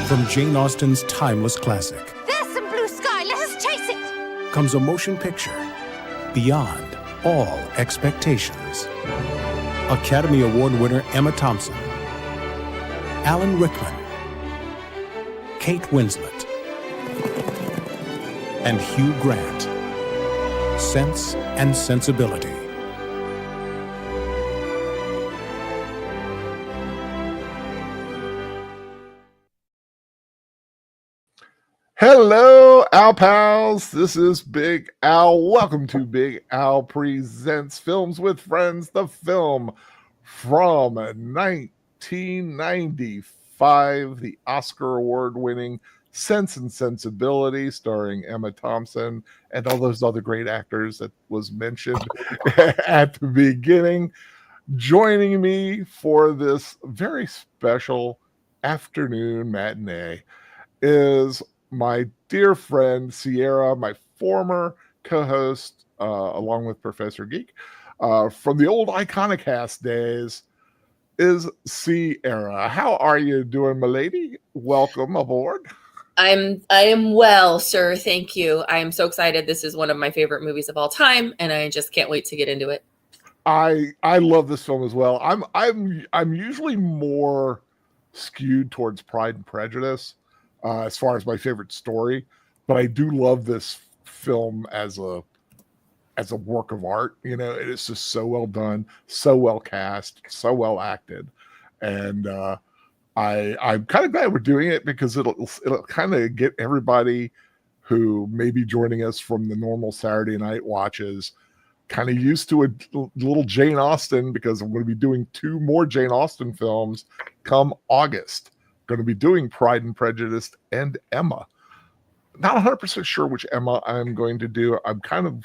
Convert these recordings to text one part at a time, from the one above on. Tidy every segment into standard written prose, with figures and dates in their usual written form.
From Jane Austen's timeless classic There's some blue sky. Let us chase it. comes a motion picture beyond all expectations. Academy Award winner Emma Thompson, Alan Rickman, Kate Winslet, and Hugh Grant. Sense and Sensibility. Hello, Al Pals. This is Big Al. Welcome to Big Al Presents Films with Friends, the film from 1995, the Oscar Award-winning Sense and Sensibility, starring Emma Thompson and all those other great actors that was mentioned at the beginning. Joining me for this very special afternoon matinee is my dear friend Sierra, my former co-host, along with Professor Geek, from the old Iconicast days, is Sierra. How are you doing, my lady? Welcome aboard. I am well, sir. Thank you. I am so excited. This is one of my favorite movies of all time, and I just can't wait to get into it. I love this film as well. I'm usually more skewed towards Pride and Prejudice as far as my favorite story, but I do love this film as a work of art. You know, it is just so well done, so well cast, so well acted, and I'm kind of glad we're doing it because it'll kind of get everybody who may be joining us from the normal Saturday night watches kind of used to a little Jane Austen, because I'm going to be doing 2 more Jane Austen films come August. Going to be doing Pride and Prejudice and Emma. Not 100% sure which Emma I'm going to do. I'm kind of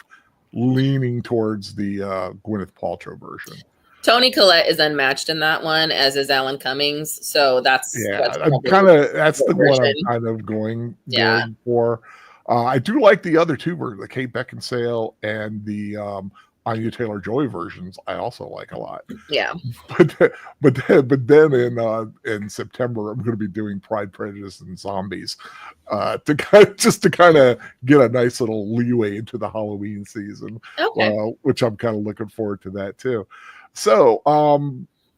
leaning towards the Gwyneth Paltrow version. Toni Collette is unmatched in that one, as is Alan Cummings. So that's that's the one I'm kind of going for. I do like the other 2 versions, the Kate Beckinsale and the Anya Taylor-Joy versions. I also like a lot. Yeah. But then in September I'm going to be doing Pride, Prejudice, and Zombies to kind of get a nice little leeway into the Halloween season. Okay. Which I'm kind of looking forward to that too. So,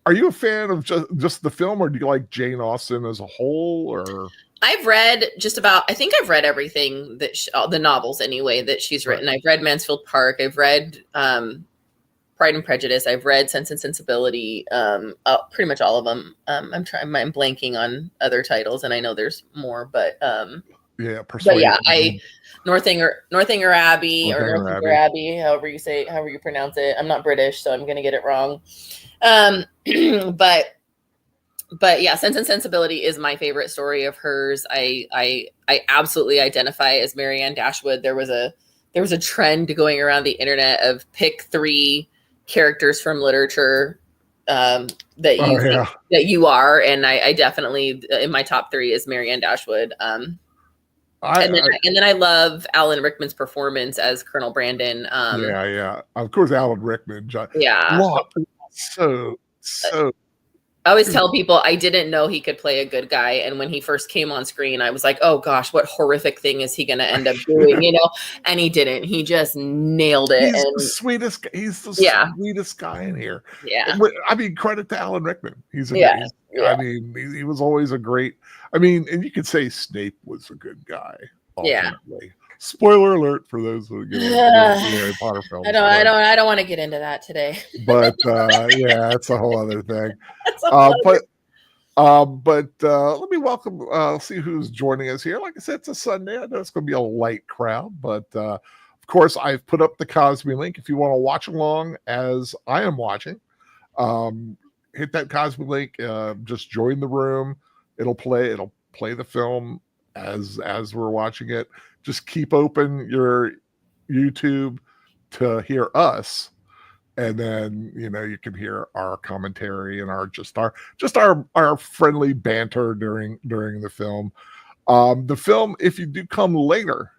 are you a fan of just the film, or do you like Jane Austen as a whole? Or I've read I think I've read everything that the novels anyway that she's written. Right. I've read Mansfield Park. I've read Pride and Prejudice. I've read Sense and Sensibility. Pretty much all of them. I'm blanking on other titles, and I know there's more, but Northanger Abbey, Northanger Abbey, however you pronounce it. I'm not British, so I'm gonna get it wrong. But yeah, Sense and Sensibility is my favorite story of hers. I absolutely identify as Marianne Dashwood. There was a trend going around the internet of pick 3 characters from literature that you are, and I definitely, in my top 3 is Marianne Dashwood. And then I love Alan Rickman's performance as Colonel Brandon. Of course, Alan Rickman. So. I always tell people I didn't know he could play a good guy, and when he first came on screen, I was like, "Oh gosh, what horrific thing is he going to end up doing?" You know, and he didn't. He just nailed it. He's the sweetest. He's the sweetest guy in here. Yeah, I mean, credit to Alan Rickman. I mean, he was always a great. I mean, and you could say Snape was a good guy. Ultimately. Yeah. Spoiler alert for those who get the Harry Potter films. I don't want to get into that today. But that's a whole other thing. But let me welcome. See who's joining us here. Like I said, it's a Sunday. I know it's going to be a light crowd, but of course, I've put up the Cosby link. If you want to watch along as I am watching, hit that Cosby link. Just join the room. It'll play the film as we're watching it. Just keep open your YouTube to hear us, and then you can hear our commentary and our friendly banter during the film. The film, if you do come later,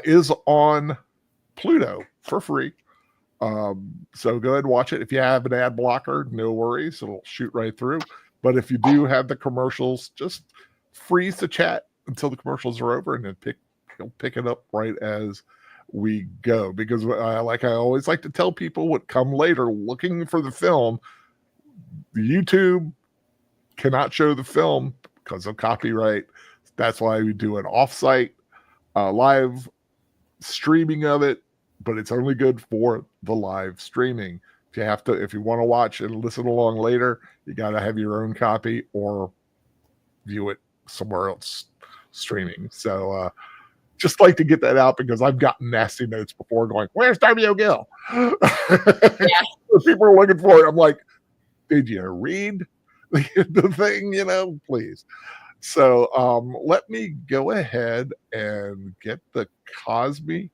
is on Pluto for free. So go ahead and watch it. If you have an ad blocker, no worries, it'll shoot right through. But if you do have the commercials, just freeze the chat until the commercials are over, and then he'll pick it up right as we go. Because I always like to tell people what come later looking for the film, the YouTube cannot show the film because of copyright. That's why we do an off-site live streaming of it, but it's only good for the live streaming. If you want to watch and listen along later, you got to have your own copy or view it somewhere else streaming. So just like to get that out because I've gotten nasty notes before going, "Where's Darby O'Gill?" Yeah. People are looking for it. I'm like, did you read the thing? Please. So let me go ahead and get the Cosby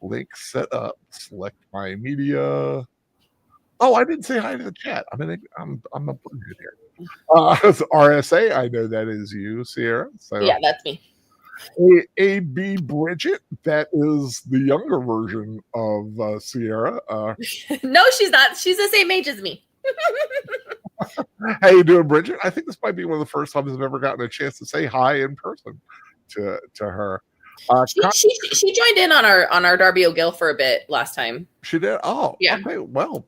link set up. Select my media. Oh, I didn't say hi to the chat. I'm a brilliant here. RSA, I know that is you, Sierra. So yeah, that's me. AB Bridget, that is the younger version of Sierra. No, she's not. She's the same age as me. How you doing, Bridget? I think this might be one of the first times I've ever gotten a chance to say hi in person to her. She joined in on our Darby O'Gill for a bit last time. She did. Oh, yeah. Okay. Well,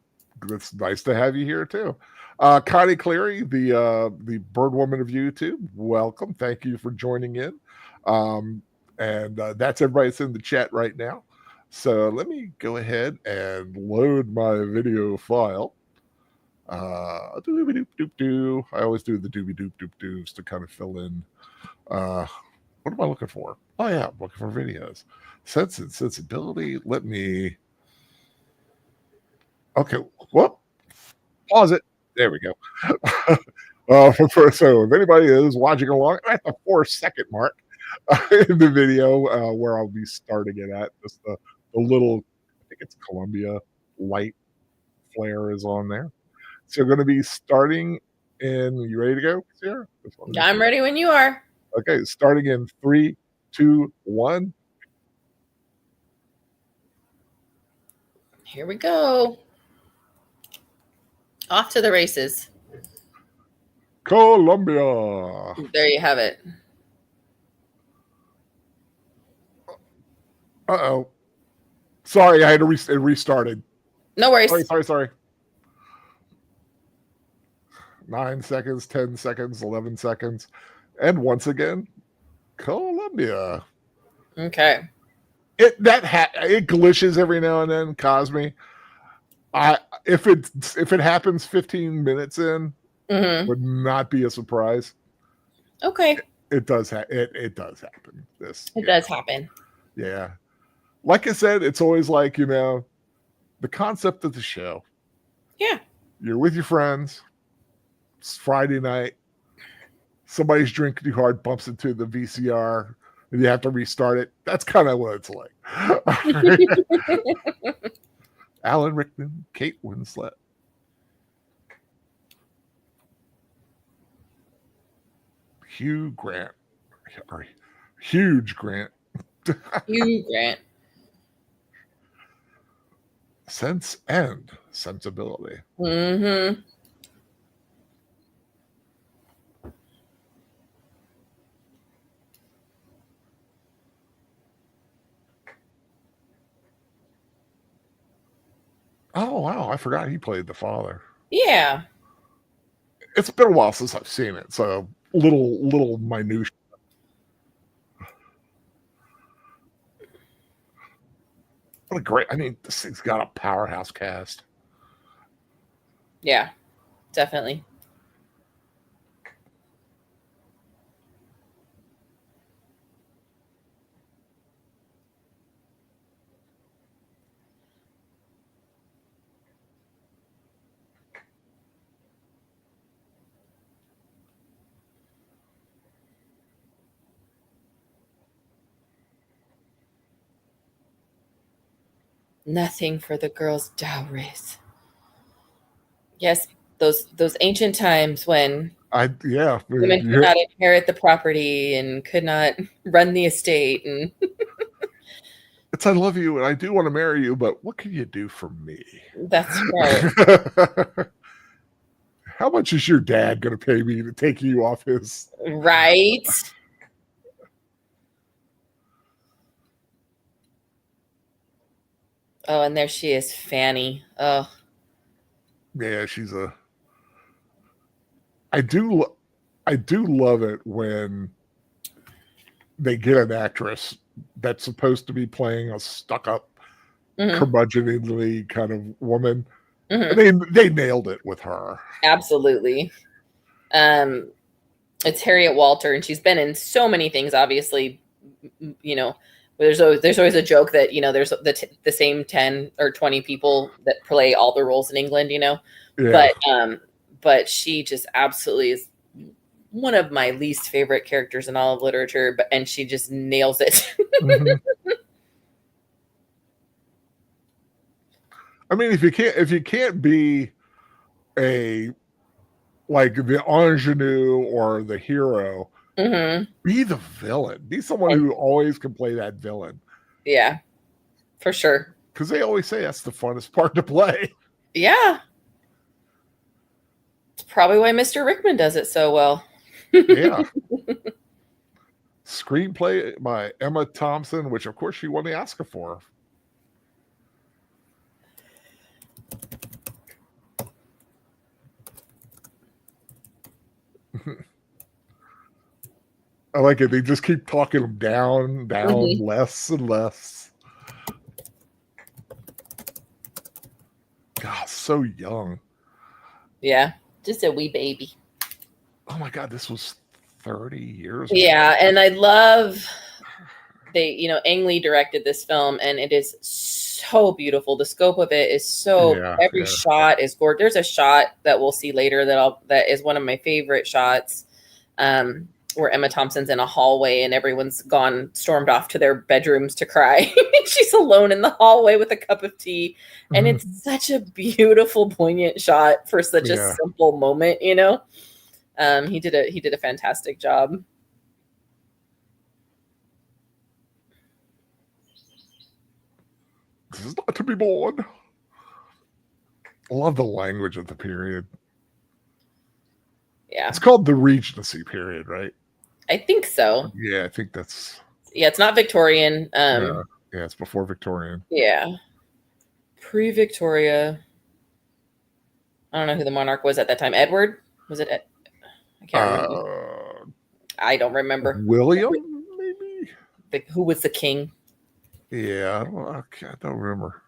it's nice to have you here too. Connie Cleary, the bird woman of YouTube, welcome. Thank you for joining in. And that's everybody that's in the chat right now. So let me go ahead and load my video file. Doobie-doop-doop-doo. I always do the doobie-doop-doop-doos to kind of fill in. What am I looking for? Oh yeah, I'm looking for videos. Sense and Sensibility. Let me. Okay, whoop. Pause it. There we go. So if anybody is watching along at the 4-second mark in the video where I'll be starting it at, just the little, I think it's Columbia light flare is on there. So you're going to be starting in, you ready to go, Sarah? I'm ready when you are. Okay, starting in 3, 2, 1. Here we go. Off to the races. Columbia. There you have it. Uh-oh. Sorry, I had to it restarted. No worries. Sorry. 9 seconds, 10 seconds, 11 seconds. And once again, Columbia. Okay. It glitches every now and then, Cosme. If it happens 15 minutes in, would not be a surprise. Okay. It does it does happen. It does happen. Yeah. Like I said, it's always like, the concept of the show. Yeah. You're with your friends. It's Friday night. Somebody's drinking too hard, bumps into the VCR, and you have to restart it. That's kind of what it's like. Alan Rickman, Kate Winslet. Hugh Grant. Huge Grant. Hugh Grant. Sense and Sensibility. Mm-hmm. Oh, wow. I forgot he played the father. Yeah. It's been a while since I've seen it, so little minutiae. What a great, this thing's got a powerhouse cast. Yeah, definitely. Nothing for the girls' dowries. Yes, those ancient times when women could not inherit the property and could not run the estate. And it's I love you and I do want to marry you, but what can you do for me? That's right. how much is your dad going to pay me to take you off his? Right. Oh, and there she is, Fanny. Oh, Yeah, she's a. I do love it when they get an actress that's supposed to be playing a stuck-up, curmudgeonly kind of woman. And they nailed it with her. Absolutely. It's Harriet Walter, and she's been in so many things. Obviously, you know, there's always a joke that, you know, there's the same 10 or 20 people that play all the roles in England, you know. Yeah. But she just absolutely is one of my least favorite characters in all of literature, and she just nails it. I mean, if you can't be a like the ingenue or the hero, be the villain. Be someone who always can play that villain. Yeah, for sure. Because they always say that's the funnest part to play. Yeah. It's probably why Mr. Rickman does it so well. Yeah. Screenplay by Emma Thompson, which of course she won the Oscar for. I like it. They just keep talking them down, less and less. God, so young. Yeah, just a wee baby. Oh my God, this was 30 years Yeah, and I love Ang Lee directed this film, and it is so beautiful. The scope of it is every shot is gorgeous. There's a shot that we'll see later that is one of my favorite shots, where Emma Thompson's in a hallway and everyone's stormed off to their bedrooms to cry. She's alone in the hallway with a cup of tea, and it's such a beautiful, poignant shot for such a simple moment, you know. He did a fantastic job. This is not to be born. I love the language of the period. Yeah. It's called the Regency period, right? I think so. Yeah, I think that's... Yeah, it's not Victorian. Yeah, it's before Victorian. Yeah. Pre-Victoria. I don't know who the monarch was at that time. Edward? Was it? I can't remember. I don't remember. William, maybe? Who was the king? Yeah, I don't remember.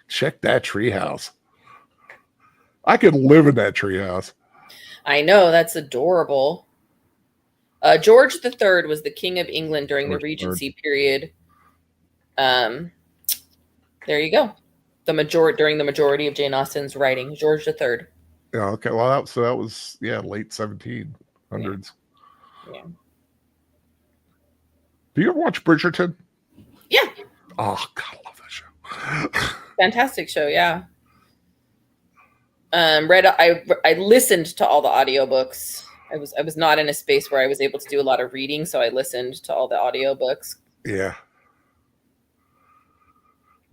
Check that treehouse. I could live in that treehouse. I know, that's adorable. George III was the King of England during the Regency period. There you go. During the majority of Jane Austen's writing, George III. Yeah. Okay. Well, that was late 1700s. Yeah. Do you ever watch Bridgerton? Yeah. Oh God, I love that show. Fantastic show. Yeah. I listened to all the audiobooks. I was not in a space where I was able to do a lot of reading, so I listened to all the audiobooks. Yeah.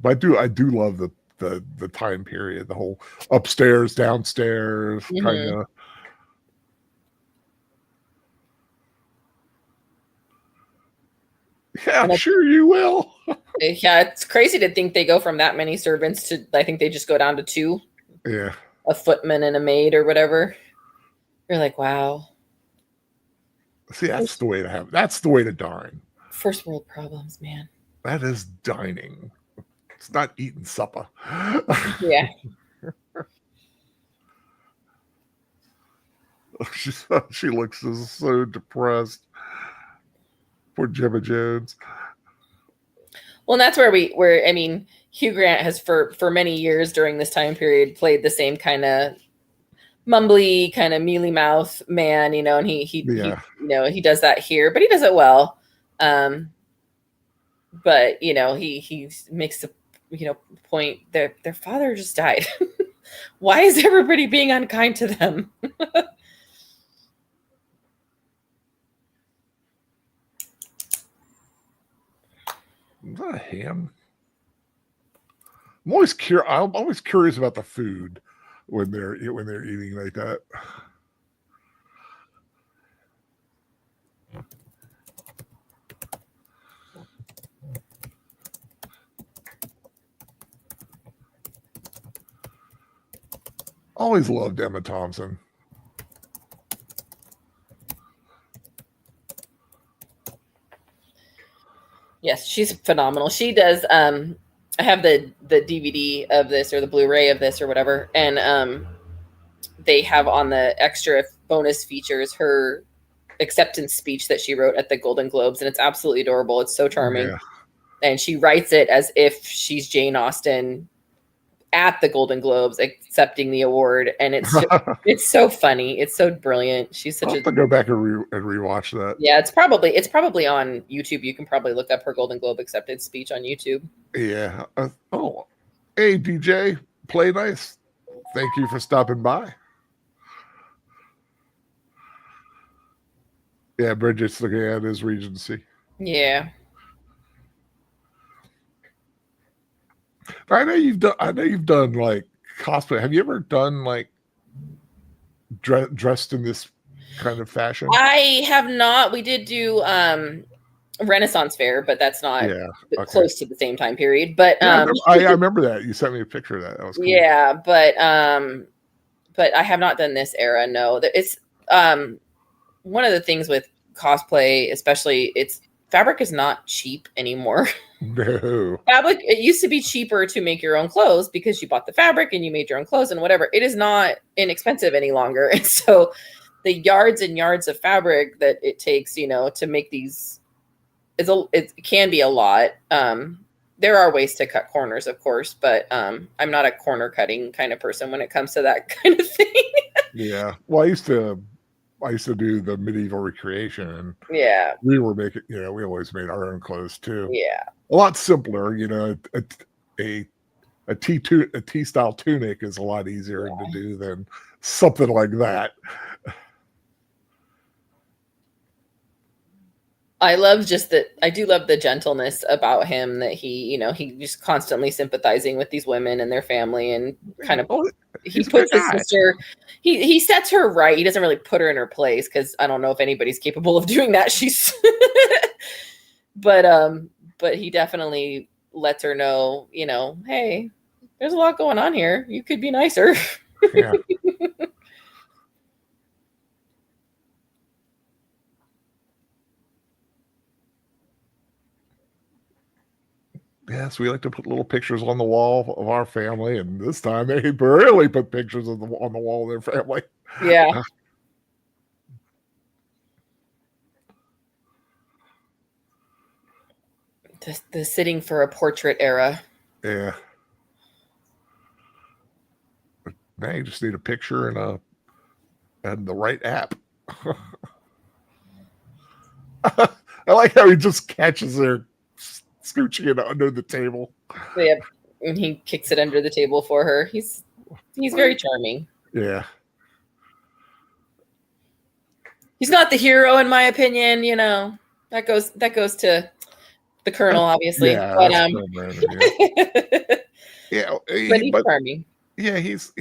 But I do love the time period, the whole upstairs, downstairs kind of. Yeah, I'm sure you will. Yeah, it's crazy to think they go from that many servants to, I think they just go down to 2. Yeah. A footman and a maid or whatever. You're like, wow. See, that's the way to dine. First world problems, man. That is dining. It's not eating supper. Yeah. She looks so depressed. Poor Gemma Jones. Well, and that's where Hugh Grant has for many years during this time period played the same kind of mumbly, kind of mealy mouth man, you know, and he does that here, but he does it well. But he makes the point that their father just died. Why is everybody being unkind to them? Is that a ham? I'm always curious about the food when they're eating like that. Always loved Emma Thompson. Yes, she's phenomenal. She does. I have the DVD of this, or the Blu-ray of this, or whatever, and they have on the extra bonus features her acceptance speech that she wrote at the Golden Globes, and it's absolutely adorable. It's so charming, and she writes it as if she's Jane Austen at the Golden Globes accepting the award, and it's so funny. It's so brilliant. She's such I'll have to go back and rewatch that. Yeah, it's probably on YouTube. You can probably look up her Golden Globe acceptance speech on YouTube. Yeah. Hey DJ, play nice. Thank you for stopping by. Yeah, Bridget's looking at his Regency. Yeah. I know you've done like cosplay. Have you ever done like dressed in this kind of fashion? I have not. We did do Renaissance Fair, but that's not close to the same time period. But I remember that. You sent me a picture of that. That was cool. Yeah, but I have not done this era. No. It's one of the things with cosplay, especially, fabric is not cheap anymore. No. Fabric, it used to be cheaper to make your own clothes because you bought the fabric and you made your own clothes and whatever. It is not inexpensive any longer. And so the yards and yards of fabric that it takes, to make these it can be a lot. There are ways to cut corners, of course, but I'm not a corner cutting kind of person when it comes to that kind of thing. Yeah. Well, I used to do the medieval recreation, and we were making, we always made our own clothes too. Yeah. A lot simpler, a T style tunic is a lot easier to do than something like that. I love I do love the gentleness about him, that he just constantly sympathizing with these women and their family, and kind of, he puts his sister, he sets her right. He doesn't really put her in her place, because I don't know if anybody's capable of doing that. She's, but he definitely lets her know, hey, there's a lot going on here. You could be nicer. Yeah. Yes, we like to put little pictures on the wall of our family, and this time they really put pictures on the wall of their family. Yeah. The sitting for a portrait era. Yeah. Now you just need a picture and the right app. I like how he just catches her scooching it under the table. Yeah, and he kicks it under the table for her. He's very charming. Yeah. He's not the hero, in my opinion. That goes to the Colonel, obviously. Yeah, but he's charming. Yeah, he's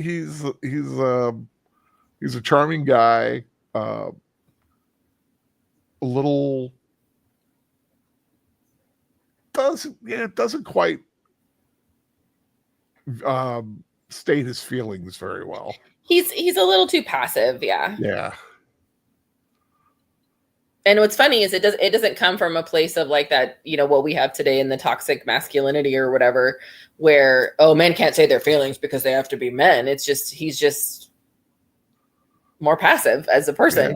a charming guy. A little doesn't quite state his feelings very well. He's a little too passive. Yeah. And what's funny is it doesn't come from a place of like that, what we have today in the toxic masculinity or whatever, where, men can't say their feelings because they have to be men. It's just, he's just more passive as a person,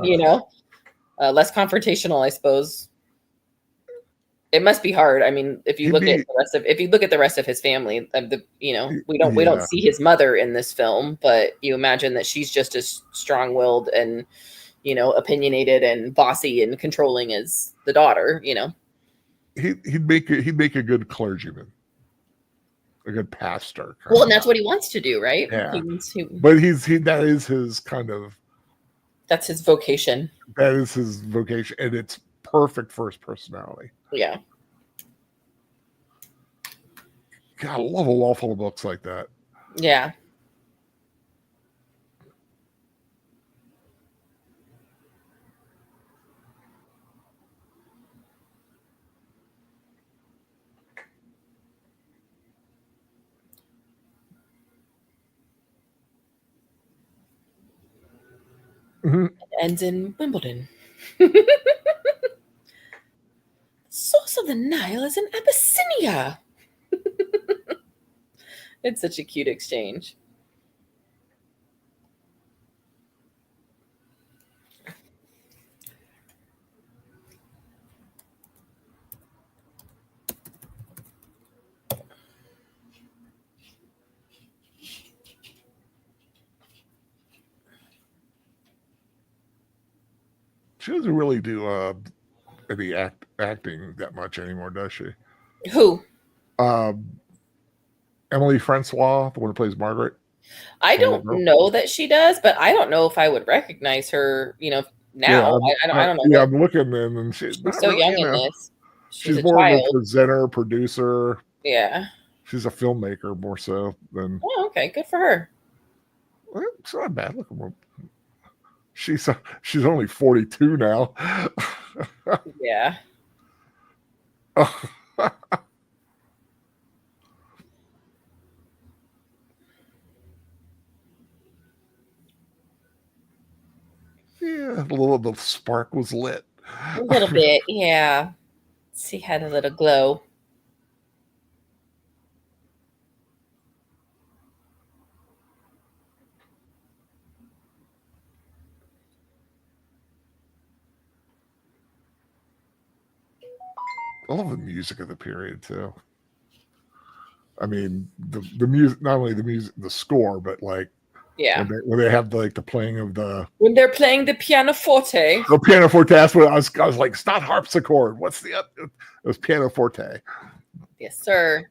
less confrontational, I suppose. It must be hard. I mean, if you look at the rest of his family, we don't see his mother in this film, but you imagine that she's just as strong-willed and, opinionated and bossy and controlling as the daughter. He'd make a good clergyman, a good pastor. Well, and that's what he wants to do, right? Yeah. But that is his kind of. That's his vocation. That is his vocation, and it's perfect for his personality. Yeah. God, I love a wall full of books like that. Yeah. Mm-hmm. It ends in Wimbledon. Source of the Nile is in Abyssinia. It's such a cute exchange. She doesn't really do any acting that much anymore, does she? Who? Emily Francois, the one who plays Margaret. I don't know that she does, but I don't know if I would recognize her, now. Yeah, I don't know. Yeah, I'm looking and she's not so really, young in this. She's a more child. of a presenter, producer. Yeah. She's a filmmaker more so than. Oh, okay. Good for her. Well, it's not a bad looking. She's only 42 now. Yeah. Yeah, the spark was lit. A little bit, yeah. She had a little glow. I love the music of the period too. I mean, the music, not only the music, the score, but like when they have the playing of when they're playing the pianoforte. The pianoforte. That's what I was like. It's not harpsichord. What's the it was pianoforte. Yes, sir.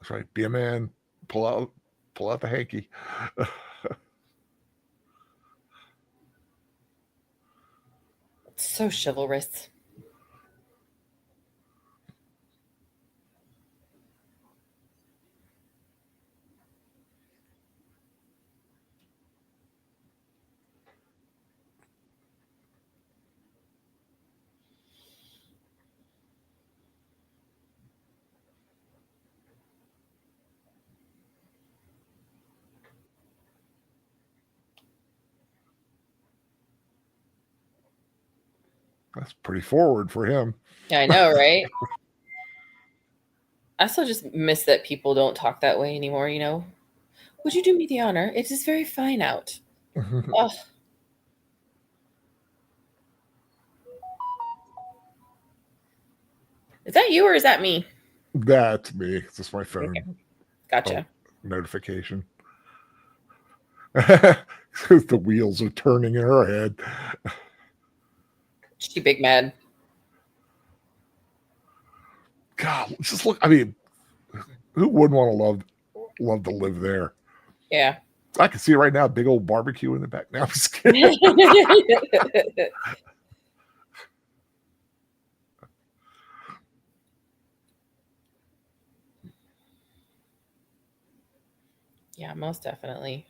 That's right. Be a man. Pull out the hanky. So chivalrous. That's pretty forward for him. Yeah, I know, right? I still just miss that people don't talk that way anymore, Would you do me the honor? It is very fine out. Oh. Is that you or is that me? That's me. It's just my phone. Okay. Gotcha. Notification. The wheels are turning in her head. She big mad. God, just look. I mean, who wouldn't want to love to live there? Yeah. I can see it right now. Big old barbecue in the back. Now I'm just kidding. Yeah, most definitely.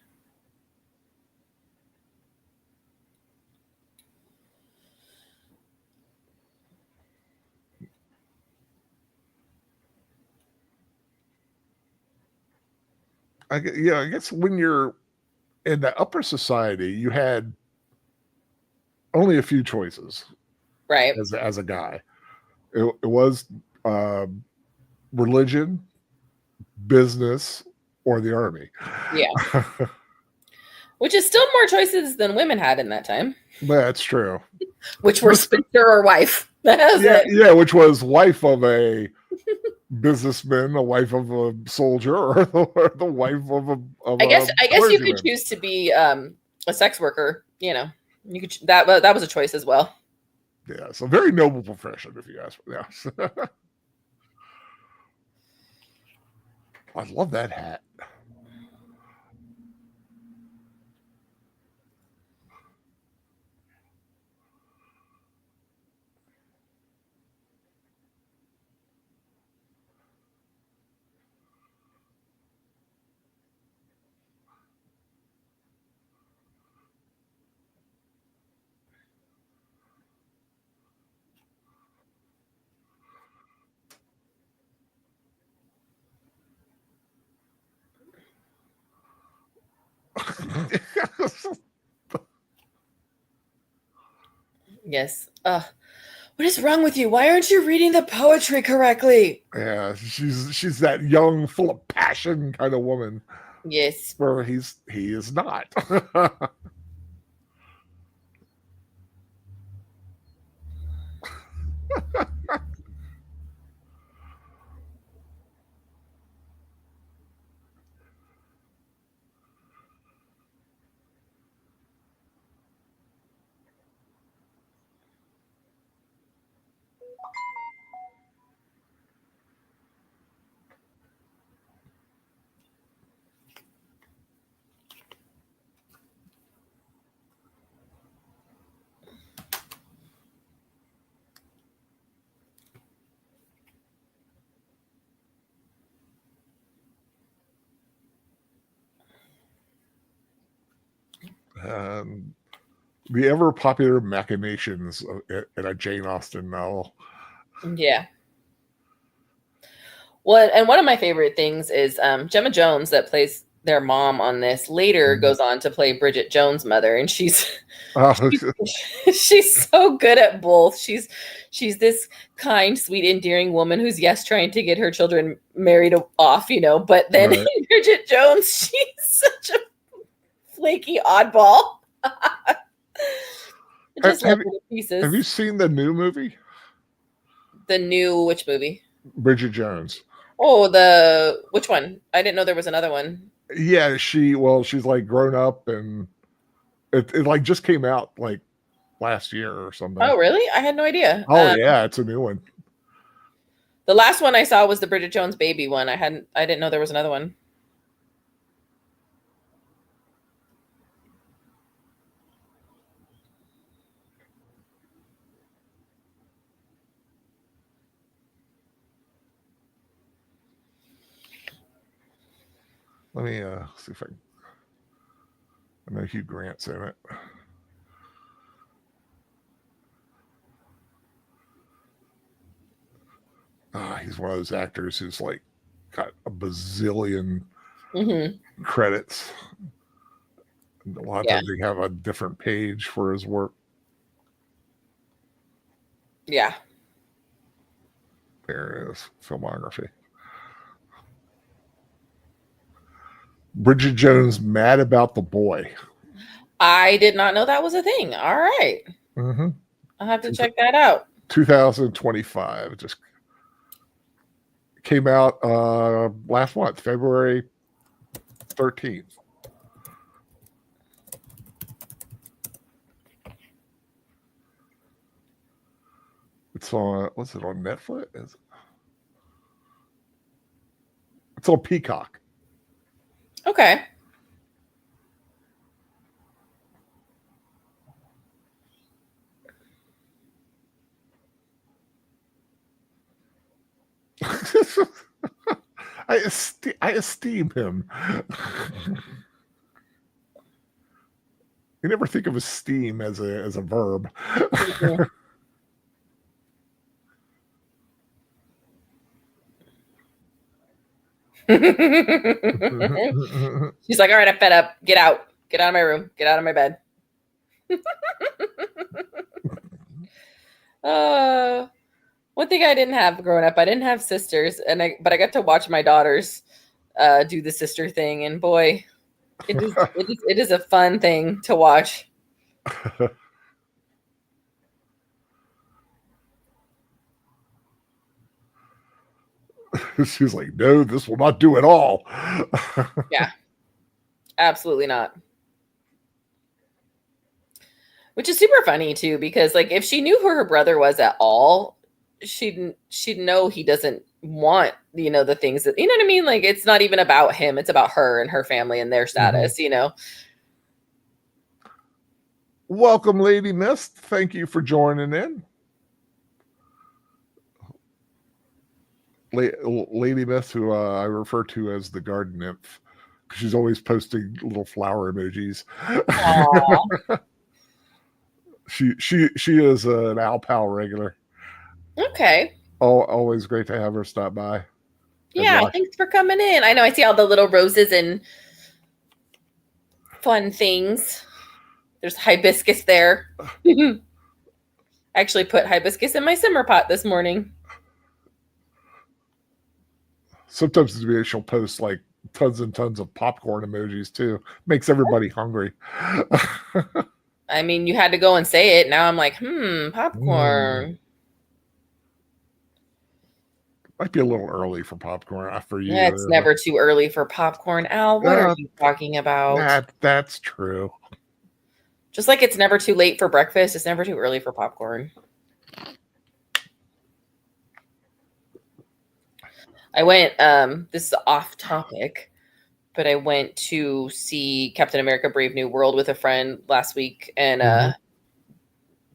I guess when you're in the upper society, you had only a few choices, right? As a guy, it was religion, business, or the army. Yeah, which is still more choices than women had in that time. That's true. Which were spinster or wife. Yeah, which was wife of a businessman, a wife of a soldier, or the wife of a. I guess you could choose to be a sex worker. You could that was a choice as well. Yeah, it's a very noble profession, if you ask me. Yes. I love that hat. Yes. What is wrong with you? Why aren't you reading the poetry correctly? Yeah, she's that young, full of passion kind of woman. Yes. Where he is not. The ever popular machinations in a Jane Austen novel. Yeah. Well, and one of my favorite things is Gemma Jones, that plays their mom on this, later goes on to play Bridget Jones' mother, and she's so good at both. She's this kind, sweet, endearing woman who's trying to get her children married off, but then right. Bridget Jones, she's such a flaky oddball. Just have you seen the new movie? Which movie? Bridget Jones. Oh, which one? I didn't know there was another one. Yeah, she's like grown up, and it like just came out like last year or something. Oh, really? I had no idea. Oh, yeah, it's a new one. The last one I saw was the Bridget Jones baby one. I didn't know there was another one. Let me see if I know Hugh Grant's in it. He's one of those actors who's like got a bazillion credits. And a lot of times they have a different page for his work. Yeah. There it is. Filmography. Bridget Jones, Mad About the Boy. I did not know that was a thing. All right. Mm-hmm. I'll have to check that out. 2025. It just came out last month, February 13th. It's on, what's it on Netflix? It's on Peacock. Okay. I esteem him. You never think of esteem as a verb. Mm-hmm. She's like, all right, I'm fed up. Get out. Get out of my room. Get out of my bed. One thing I didn't have growing up, I didn't have sisters, but I got to watch my daughters do the sister thing, and boy, it is a fun thing to watch. She's like, no, this will not do at all. Yeah, absolutely not. Which is super funny too, because like if she knew who her brother was at all, she'd know he doesn't want, the things that, you know what I mean? Like it's not even about him, it's about her and her family and their status, Welcome, Lady Mist. Thank you for joining in. Lady Mist, who I refer to as the garden nymph, because she's always posting little flower emojis. She is an Al Pal regular. Okay. Always great to have her stop by. Yeah, thanks for coming in. I know I see all the little roses and fun things. There's hibiscus there. I actually put hibiscus in my simmer pot this morning. Sometimes she'll post like tons and tons of popcorn emojis too. Makes everybody hungry. I mean, you had to go and say it. Now I'm like, popcorn. Might be a little early for popcorn for you. Yeah, it's never too early for popcorn. Al, what are you talking about? That's true. Just like it's never too late for breakfast, it's never too early for popcorn. I went, this is off topic, but I went to see Captain America Brave New World with a friend last week, and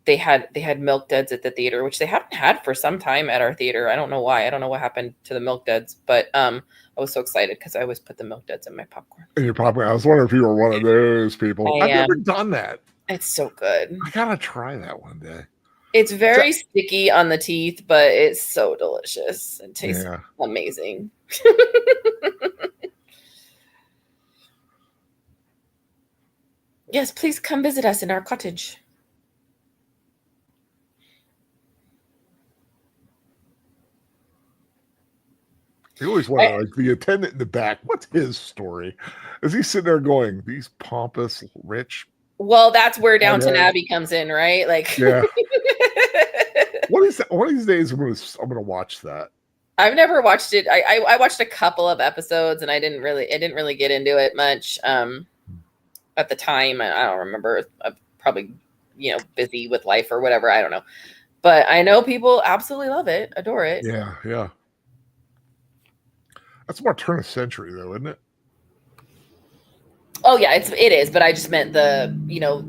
they had Milk Duds at the theater, which they haven't had for some time at our theater. I don't know why. I don't know what happened to the Milk Duds, but I was so excited because I always put the Milk Duds in my popcorn. In your popcorn. I was wondering if you were one of those people. I've never done that. It's so good. I gotta try that one day. It's very sticky on the teeth, but it's so delicious. It tastes amazing. Yes, please come visit us in our cottage. You always wonder, like the attendant in the back, what's his story? Is he sitting there going, these pompous, rich? Well, that's where Downton Abbey comes in, right? Like, yeah. What is that? One of these days, I'm gonna watch that. I've never watched it. I watched a couple of episodes, and I didn't really get into it much. At the time, I don't remember. I'm probably busy with life or whatever. I don't know, but I know people absolutely love it, adore it. Yeah. That's more turn of century, though, isn't it? Oh yeah, it is. But I just meant the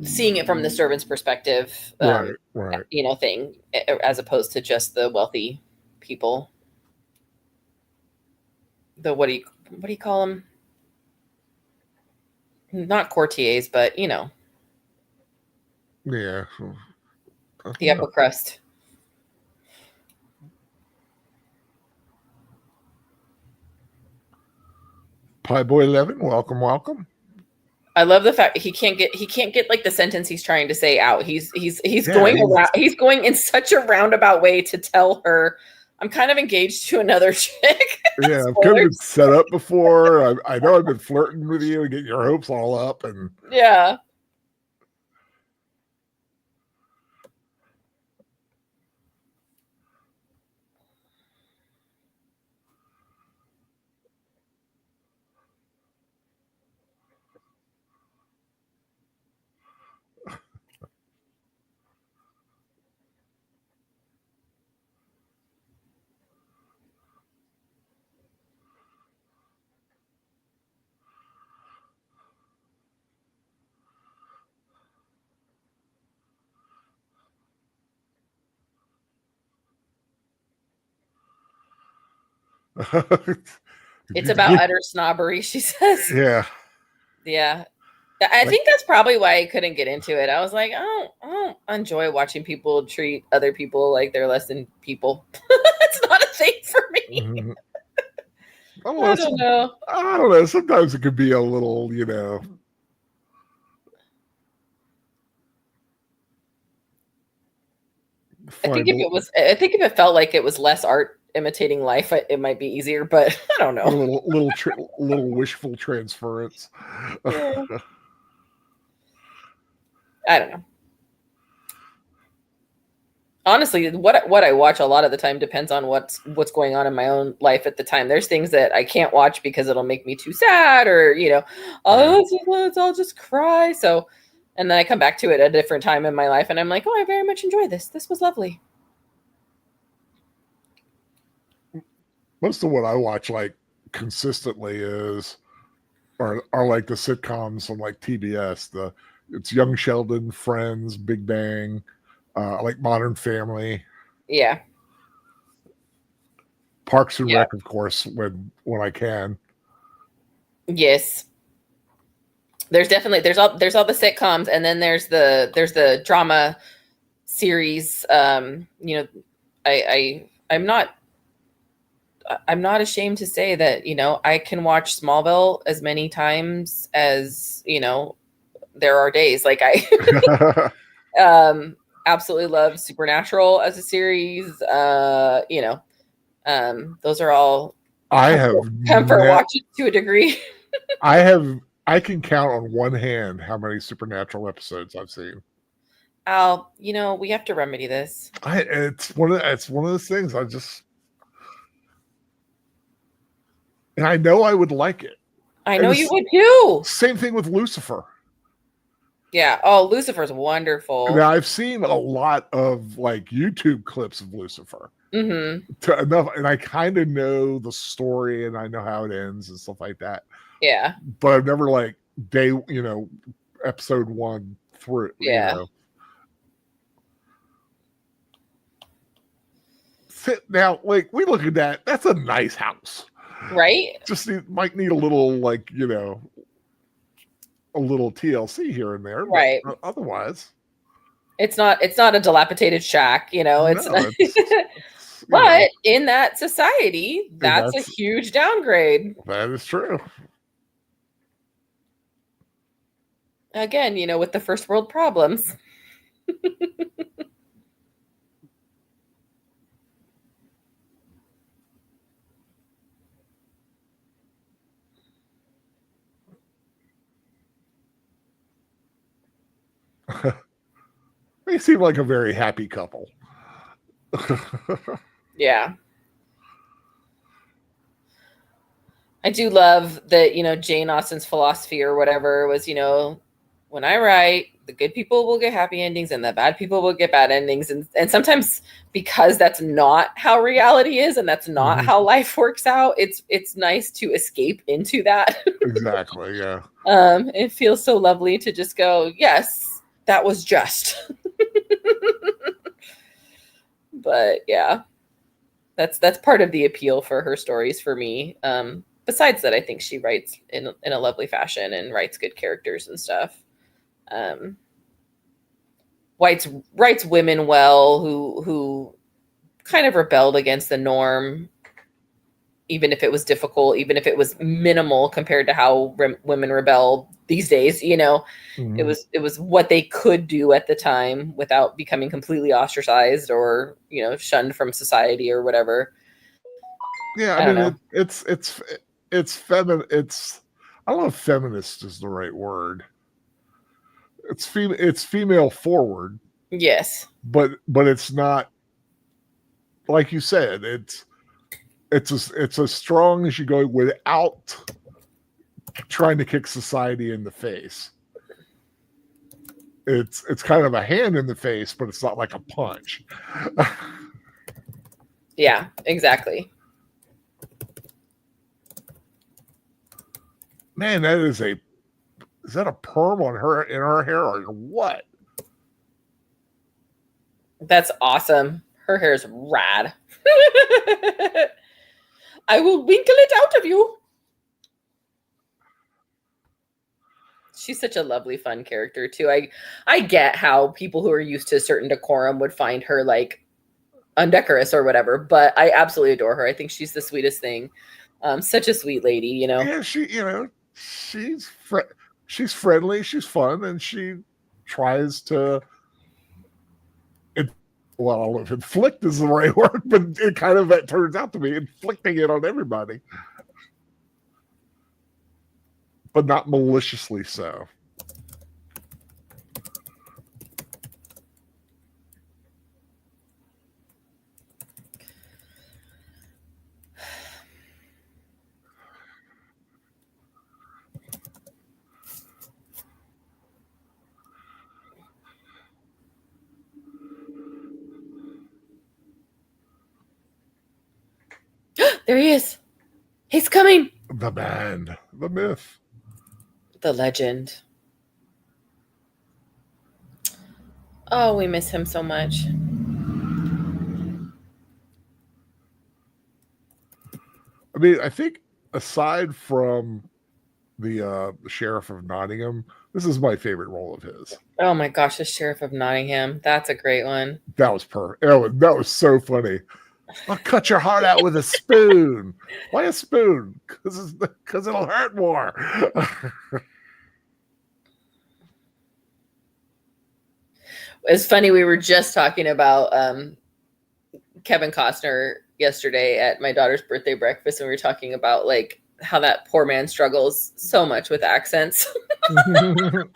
seeing it from the servant's perspective, right. Thing, as opposed to just the wealthy people. The what do you call them? Not courtiers, but Yeah. The upper crust. Pie Boy 11, welcome. I love the fact he can't get like the sentence he's trying to say out. He's going around. He's going in such a roundabout way to tell her, "I'm kind of engaged to another chick." Yeah, I've kind of been set up before. I know I've been flirting with you and getting your hopes all up, and yeah. It's about utter snobbery, she says. Yeah. I think that's probably why I couldn't get into it. I was like, I don't enjoy watching people treat other people like they're less than people. It's not a thing for me. Mm-hmm. I don't know. I don't know. Sometimes it could be a little, I think if it felt like it was less art imitating life, it might be easier, but I don't know. Little wishful transference. Yeah. I don't know. Honestly, what I watch a lot of the time depends on what's going on in my own life at the time. There's things that I can't watch because it'll make me too sad, or I'll just cry. So, and then I come back to it at a different time in my life, and I'm like, oh, I very much enjoy this. This was lovely. Most of what I watch like consistently are like the sitcoms on like TBS. It's Young Sheldon, Friends, Big Bang, like Modern Family. Yeah. Parks and Rec, of course, when I can. Yes. There's all the sitcoms, and then there's the drama series. I'm not ashamed to say that, I can watch Smallville as many times as, there are days. Like absolutely love Supernatural as a series. Those are all comfort watches to a degree. I can count on one hand how many Supernatural episodes I've seen. Al, we have to remedy this. It's one of those things and I know I would like it. I know you would too. Same thing with Lucifer. Yeah. Oh, Lucifer's wonderful. Now I've seen a lot of like YouTube clips of Lucifer. Enough, and I kind of know the story and I know how it ends and stuff like that. Yeah. But I've never like episode 1 through. Yeah. Now, like we look at that, that's a nice house. Right? Just might need a little like, a little TLC here and there. Right. But otherwise. It's not a dilapidated shack, but in that society, that's a huge downgrade. That is true. Again, with the first world problems. They seem like a very happy couple. Yeah. I do love that, Jane Austen's philosophy or whatever was, when I write, the good people will get happy endings and the bad people will get bad endings. And sometimes because that's not how reality is and that's not how life works out, it's nice to escape into that. Exactly, yeah. It feels so lovely to just go, yes, that was just. But yeah, that's part of the appeal for her stories for me. Besides that, I think she writes in a lovely fashion and writes good characters and stuff. Writes women well who kind of rebelled against the norm, even if it was difficult, even if it was minimal compared to how women rebel these days. It was what they could do at the time without becoming completely ostracized or shunned from society or whatever. Yeah, I mean it's feminine. I don't know if feminist is the right word. It's female forward. Yes, but it's not, like you said, it's as strong as you go without trying to kick society in the face. It's kind of a hand in the face, but it's not like a punch. Yeah, exactly. Man, is that a perm in her hair or what? That's awesome. Her hair is rad. I will winkle it out of you. She's such a lovely, fun character too. I get how people who are used to a certain decorum would find her like undecorous or whatever, but I absolutely adore her. I think she's the sweetest thing. Such a sweet lady, Yeah, she's friendly, she's fun, and she tries to. Well, I don't know if inflict is the right word, but it turns out to be inflicting it on everybody. But not maliciously so. There he is. He's coming. The man, the myth, the legend. Oh, we miss him so much. I mean, I think aside from the Sheriff of Nottingham, this is my favorite role of his. Oh my gosh, the Sheriff of Nottingham. That's a great one. That was that was so funny. I'll cut your heart out with a spoon. Why a spoon? Because it'll hurt more. It's funny. We were just talking about Kevin Costner yesterday at my daughter's birthday breakfast, and we were talking about like how that poor man struggles so much with accents. And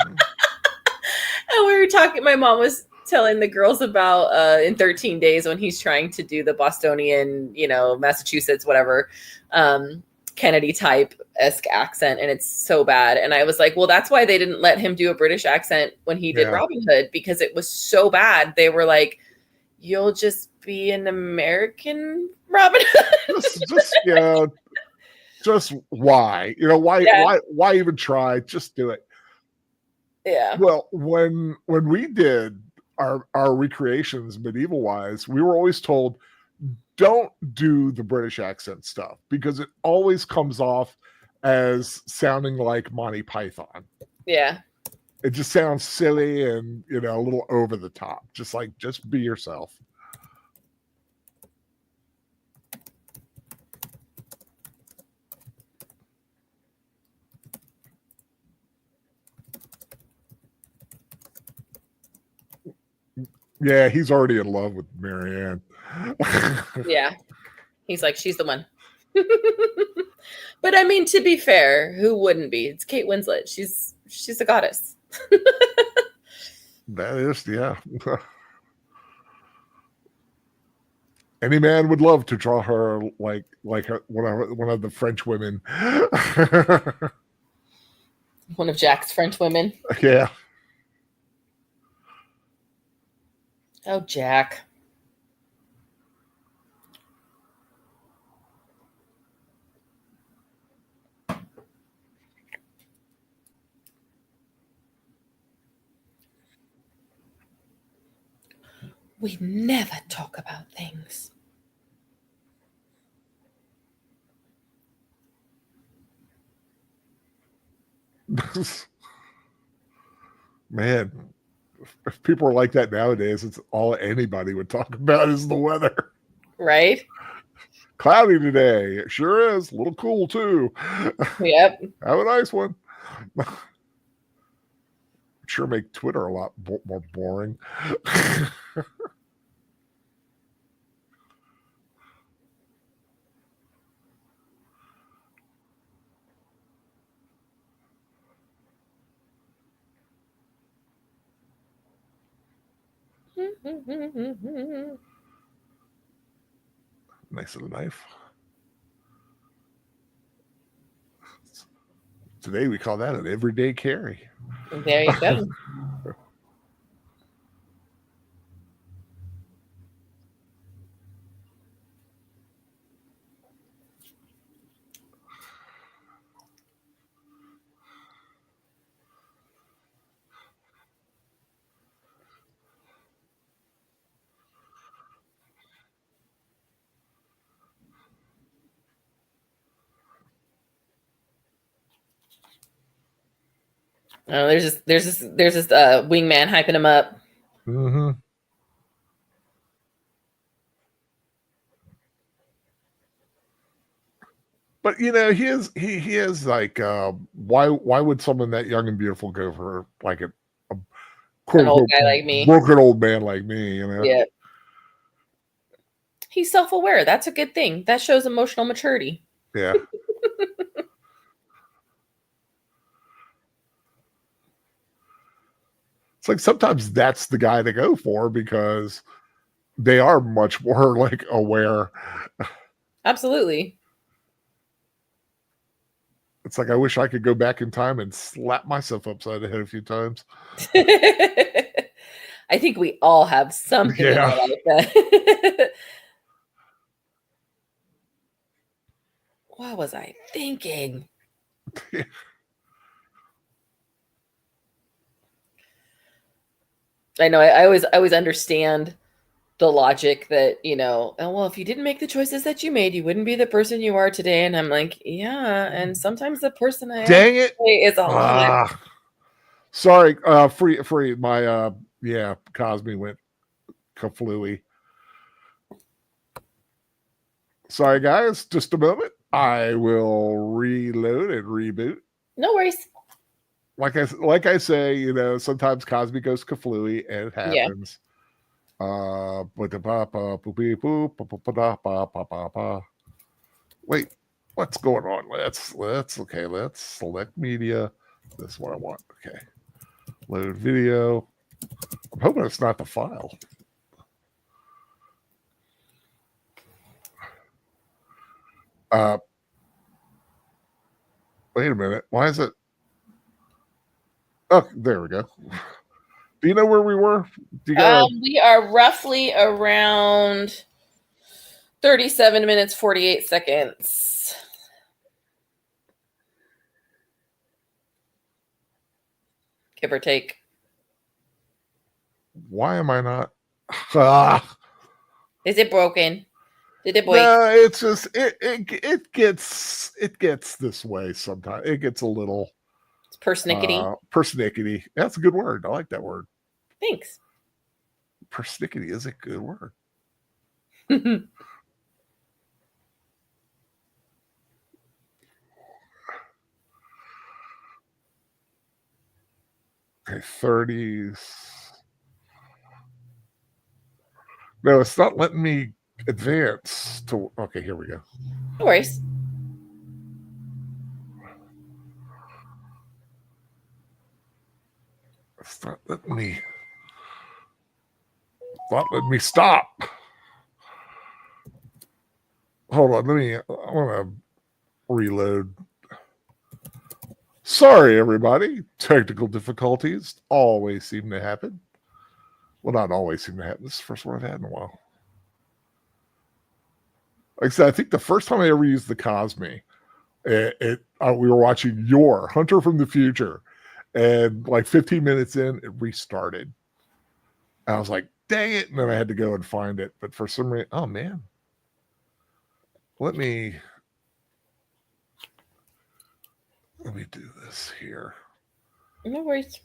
we were talking, my mom was telling the girls about in 13 Days when he's trying to do the Bostonian, Massachusetts, whatever, Kennedy type-esque accent, and it's so bad. And I was like, well, that's why they didn't let him do a British accent when he did Robin Hood, because it was so bad. They were like, you'll just be an American Robin Hood. just why? Why even try? Just do it. Yeah. Well, when we did our recreations medieval wise, we were always told, don't do the British accent stuff because it always comes off as sounding like Monty Python. Yeah. It just sounds silly and, a little over the top. Just be yourself. Yeah, he's already in love with Marianne. Yeah. He's like, she's the one. But I mean, to be fair, who wouldn't be? It's Kate Winslet. She's a goddess. That is, yeah. Any man would love to draw her like one of the French women. One of Jack's French women. Yeah. Oh, Jack. We never talk about things. Man, if people are like that nowadays, it's all anybody would talk about is the weather. Right? Cloudy today. It sure is. A little cool, too. Yep. Have a nice one. Sure make Twitter a lot more boring. Nice little knife. Today we call that an everyday carry. There you go. Oh, there's this wingman hyping him up. Mm-hmm. But he is like, why would someone that young and beautiful go for like a quote, An old guy like me, broken old man like me? Yeah. He's self-aware. That's a good thing. That shows emotional maturity. Yeah. It's like sometimes that's the guy to go for because they are much more like aware. Absolutely. It's like I wish I could go back in time and slap myself upside the head a few times. I think we all have something in our life that. What was I thinking? I know I always understand the logic that, oh, well, if you didn't make the choices that you made, you wouldn't be the person you are today. And I'm like, yeah. And sometimes the person I Dang it is a lot. Sorry, free. My Cosme went kaflooey. Sorry, guys. Just a moment. I will reload and reboot. No worries. like I say, you know, sometimes Cosby goes kaflooey, and it Yeah. happens. Wait, what's going on? Let's select media. This is what I want. Okay. Load video. I'm hoping it's not the file. Wait a minute. Why is it? Oh, there we go. Do you know where we were? Do you we are roughly around 37 minutes, 48 seconds. Give or take. Why am I not? Is it broken? Did it break? No, it's just it gets this way sometimes. It gets a little It's persnickety. Persnickety. That's a good word. I like that word. Thanks. Persnickety is a good word. Okay, 30s. No, it's not letting me advance to. Okay, here we go. No worries. It's not letting me stop. Hold on, I want to reload. Sorry, everybody. Technical difficulties always seem to happen. Well, not always seem to happen. This is the first one I've had in a while. Like I said, I think the first time I ever used the Cosme, we were watching your Hunter from the Future, and like 15 minutes in, it restarted. And I was like, dang it. And then I had to go and find it. But for some reason, oh man. Let me do this here. No worries.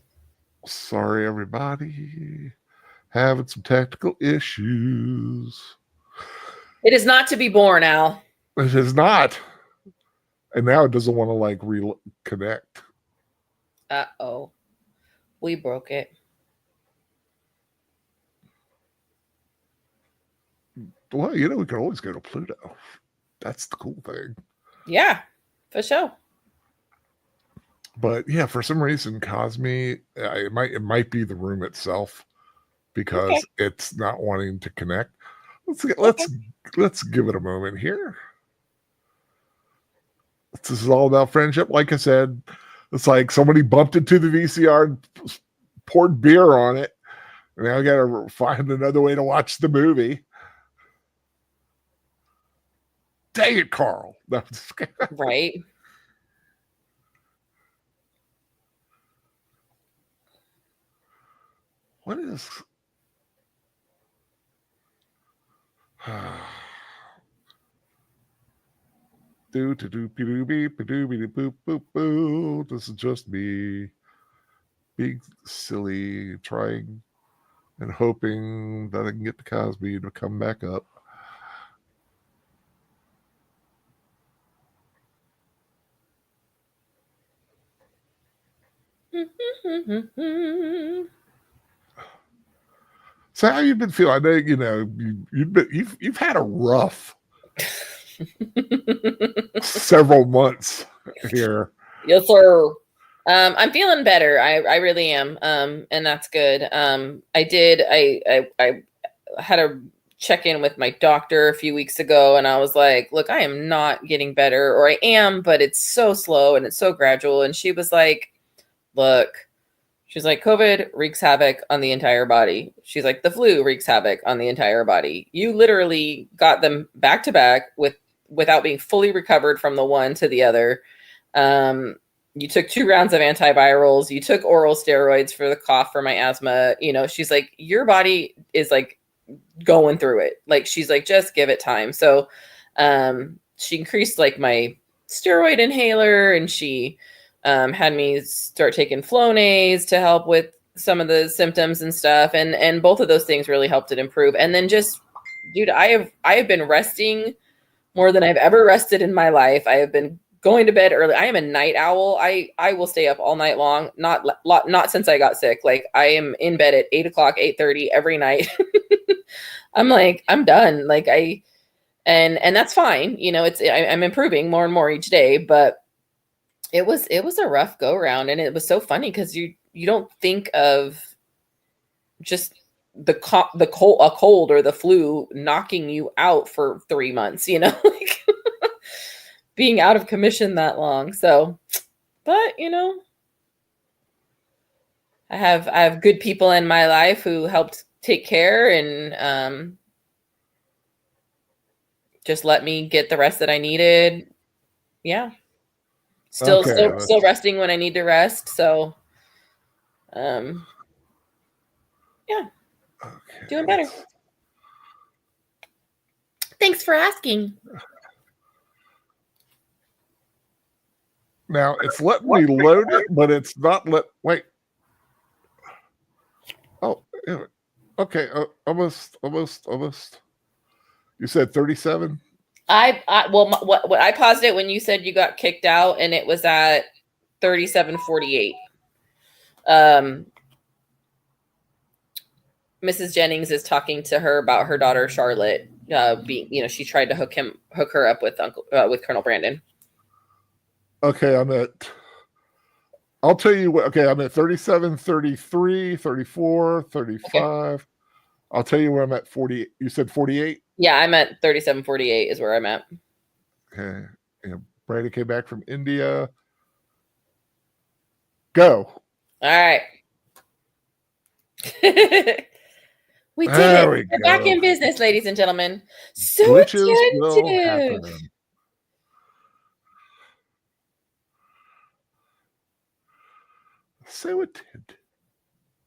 Sorry, everybody. Having some technical issues. It is not to be born, Al. It is not. And now it doesn't want to like reconnect. Uh-oh. We broke it. Well, you know, we can always go to Pluto. That's the cool thing. Yeah, for sure. But yeah, for some reason, Cosme, it might be the room itself because it's not wanting to connect. Let's give it a moment here. This is all about friendship. Like I said, it's like somebody bumped into the VCR and poured beer on it. And now I got to find another way to watch the movie. Dang it, Carl. Right. What is... This is just me being silly, trying and hoping that I can get the Cosby to come back up. So how you been feeling? I know you know you've had a rough several months here. Yes, sir. I'm feeling better. I really am. And that's good. I had a check-in with my doctor a few weeks ago, and I was like, look, I am not getting better, or I am, but it's so slow and it's so gradual. And she was like, look, she's like, COVID wreaks havoc on the entire body. She's like, the flu wreaks havoc on the entire body. You literally got them back to back without being fully recovered from the one to the other. You took 2 rounds of antivirals. You took oral steroids for the cough, for my asthma. You know, she's like, your body is like going through it. Like, she's like, just give it time. So, she increased like my steroid inhaler, and she had me start taking Flonase to help with some of the symptoms and stuff. And both of those things really helped it improve. And then just, dude, I have been resting more than I've ever rested in my life. I have been going to bed early. I am a night owl. I will stay up all night long. Not since I got sick. Like I am in bed at 8:00, 8:30 every night. I'm like, I'm done. Like and that's fine. You know, I'm improving more and more each day, but it was a rough go around, and it was so funny because you don't think of just a cold or the flu knocking you out for 3 months, you know, like being out of commission that long. So, but you know, I have good people in my life who helped take care and just let me get the rest that I needed. Yeah. Still resting when I need to rest. So, yeah, doing better. Thanks for asking. Now it's letting me load it, but it's not wait. Oh, okay. Almost. You said 37? What I paused it when you said you got kicked out, and it was at 37:48. Mrs. Jennings is talking to her about her daughter Charlotte. She tried to hook her up with Colonel Brandon. Okay, I'll tell you what. Okay, I'm at 37, 33, 34, 35. Okay. I'll tell you where I'm at 40. You said 48? Yeah, I'm at 37:48 is where I'm at. Okay. Yeah, Brandon came back from India. Go. All right. We did it. We're back in business, ladies and gentlemen. So glitches will happen. So it did.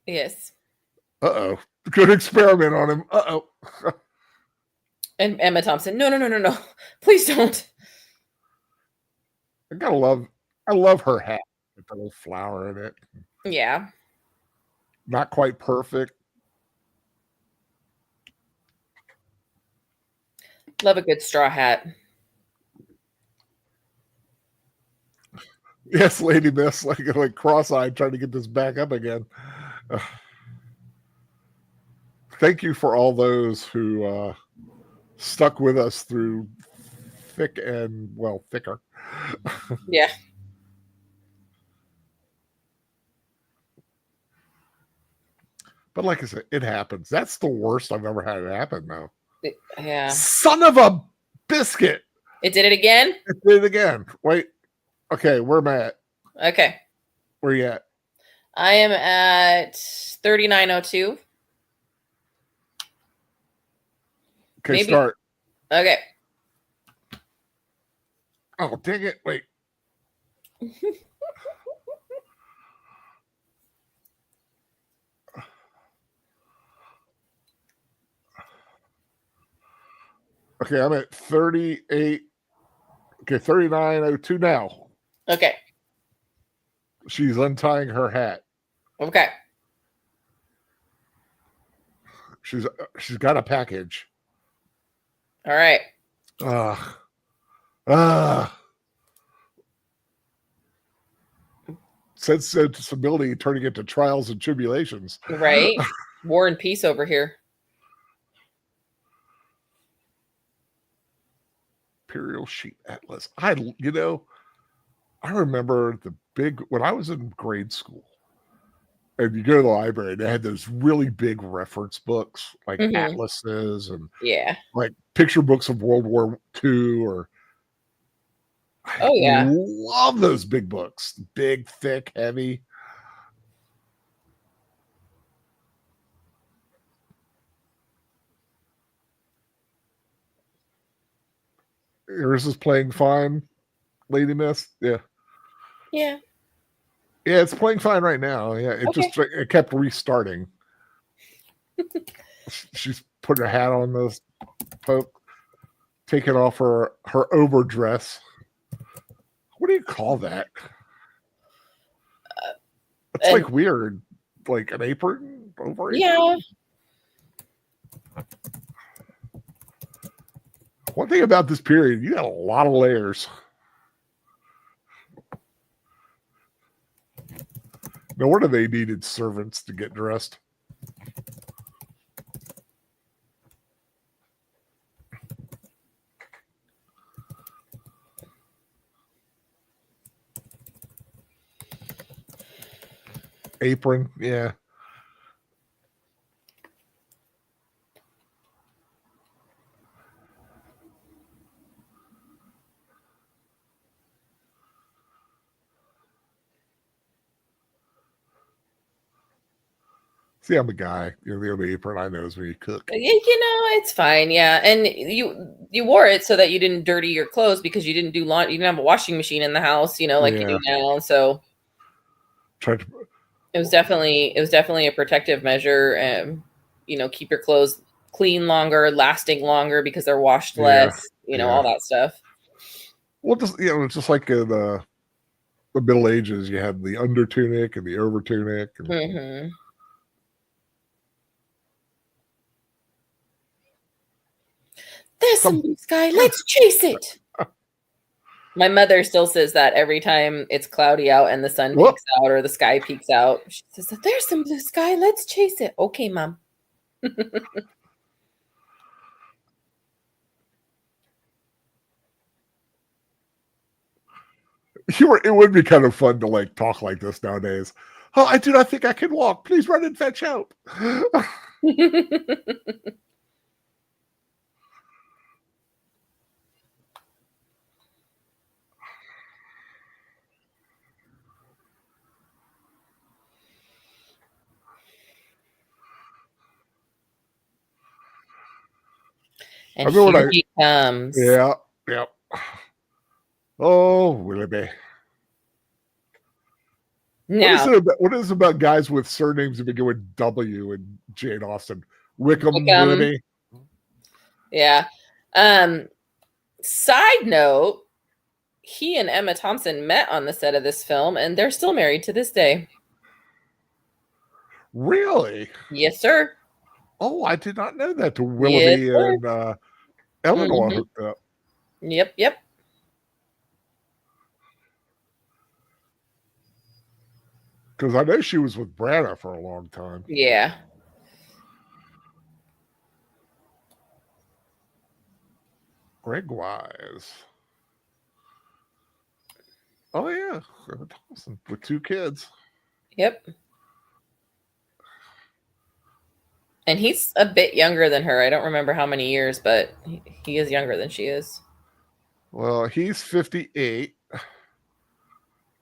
Yes. Uh-oh. Good experiment on him. Uh-oh. And Emma Thompson. No. Please don't. I love her hat with the little flower in it. Yeah. Not quite perfect. Love a good straw hat. Yes, Lady Miss, like cross-eyed trying to get this back up again. Thank you for all those who stuck with us through thick and, thicker. Yeah. But like I said, it happens. That's the worst I've ever had it happen, though. Yeah. Son of a biscuit. It did it again? It did it again. Wait. Okay, where am I at? Okay. Where you at? I am at 39:02. Okay, maybe. Start. Okay. Oh, dang it. Wait. Okay, I'm at 38. Okay, 39:02 now. Okay. She's untying her hat. Okay. She's got a package. All right. Sensibility turning into trials and tribulations. Right. War and peace over here. Imperial Sheet Atlas. I remember when I was in grade school, and you go to the library, they had those really big reference books, like atlases and like picture books of World War II. I love those big books, big, thick, heavy. Yours is playing fine, Lady Miss. Yeah. Yeah. Yeah, it's playing fine right now. Yeah, it kept restarting. She's putting her hat on this poke, taking off her overdress. What do you call that? It's like weird, like an apron over it. Yeah. One thing about this period, you got a lot of layers. No wonder they needed servants to get dressed. Apron, yeah. See, I'm a guy. You're the only apron I know is when you cook. It's fine. Yeah, and you wore it so that you didn't dirty your clothes because you didn't do laundry. You didn't have a washing machine in the house, like you do now. So it was definitely a protective measure. Keep your clothes clean longer, lasting longer because they're washed less. All that stuff. Well, it's just like in the Middle Ages, you had the under tunic and the over tunic. And, There's some blue sky. Let's chase it. My mother still says that every time it's cloudy out and the sun peeks out or the sky peeks out. She says, there's some blue sky. Let's chase it. Okay, Mom. It would be kind of fun to talk like this nowadays. Oh, I do not think I can walk. Please run and fetch help. And here he comes. Yeah. Oh, Willoughby. Now, what is it about guys with surnames that begin with W in Jane Austen? Wickham. Willoughby. Yeah. Side note, he and Emma Thompson met on the set of this film, and they're still married to this day. Really? Yes, sir. Oh, I did not know that. To Willoughby and Eleanor hooked up. Yep. Because I know she was with Branagh for a long time. Yeah. Greg Wise. Oh, yeah. Thompson with 2 kids. Yep. And he's a bit younger than her. I don't remember how many years, but he is younger than she is. Well, he's 58.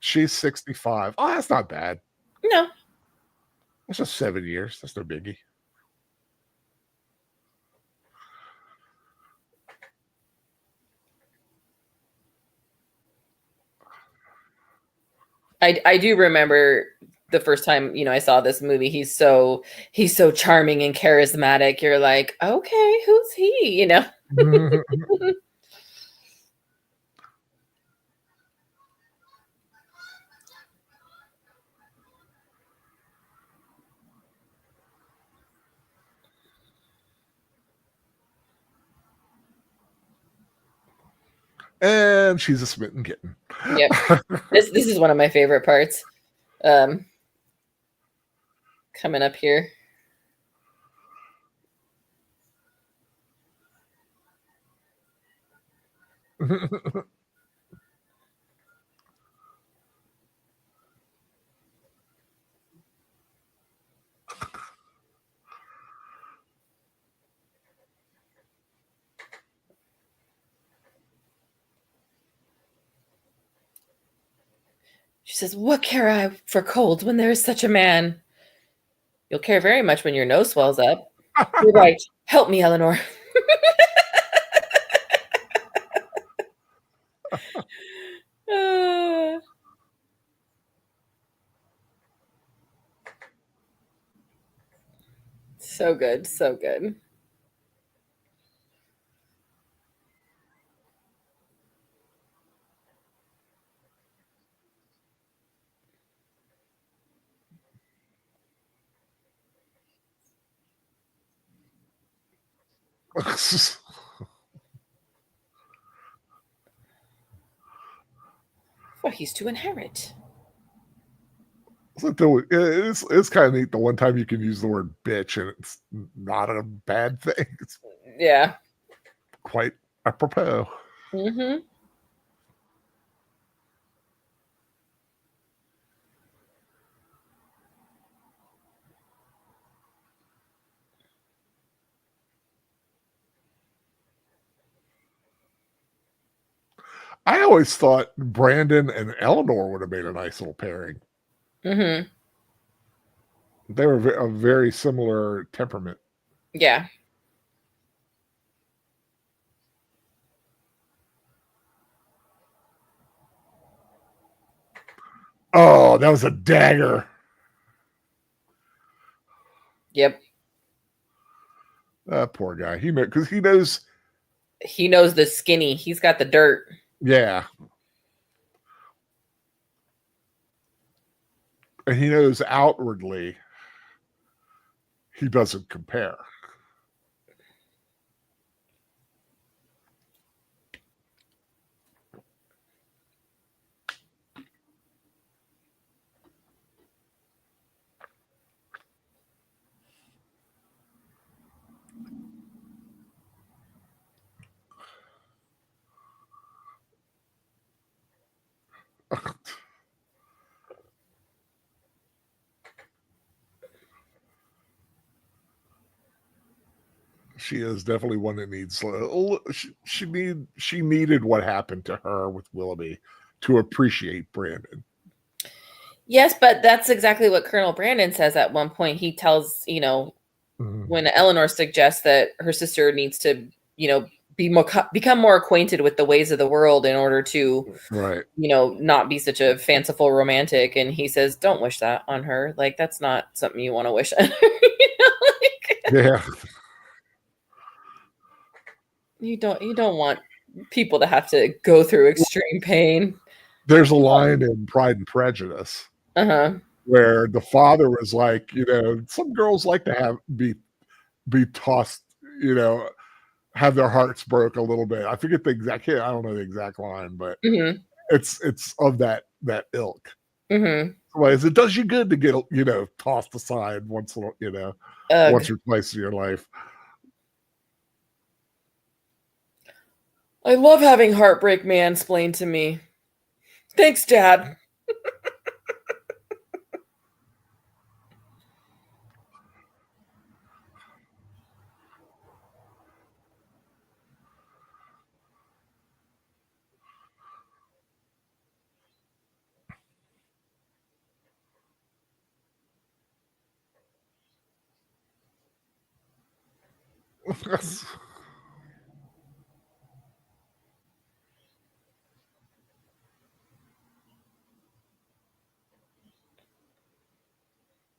She's 65. Oh, that's not bad. No. That's just 7 years. That's no biggie. I do remember the first time, I saw this movie. He's so charming and charismatic. You're like, okay, who's he? And she's a smitten kitten. Yep. This is one of my favorite parts. Coming up here. She says, what care I for cold when there is such a man? You'll care very much when your nose swells up. You're right. Help me, Eleanor. So good. So good. Well, he's to inherit. It's kind of neat. The one time you can use the word bitch and it's not a bad thing. It's Yeah. quite apropos. Mm-hmm. I always thought Brandon and Eleanor would have made a nice little pairing. Mm-hmm. They were a very similar temperament. Yeah. Oh, that was a dagger. Yep. That poor guy. Because he knows. He knows the skinny. He's got the dirt. Yeah. And he knows outwardly he doesn't compare. She is definitely one that needs. She needed what happened to her with Willoughby to appreciate Brandon. Yes, but that's exactly what Colonel Brandon says at one point. He tells, when Eleanor suggests that her sister needs to, become more acquainted with the ways of the world in order to, right, not be such a fanciful romantic. And he says, don't wish that on her. Like, that's not something you want to wish on her. Yeah. You don't want people to have to go through extreme pain. There's a line in Pride and Prejudice where the father was like, some girls like to be tossed, have their hearts broke a little bit. I forget the exact. I don't know the exact line, but it's of that ilk. Otherwise, it does you good to get tossed aside once or twice in your life. I love having heartbreak mansplained to me. Thanks, Dad.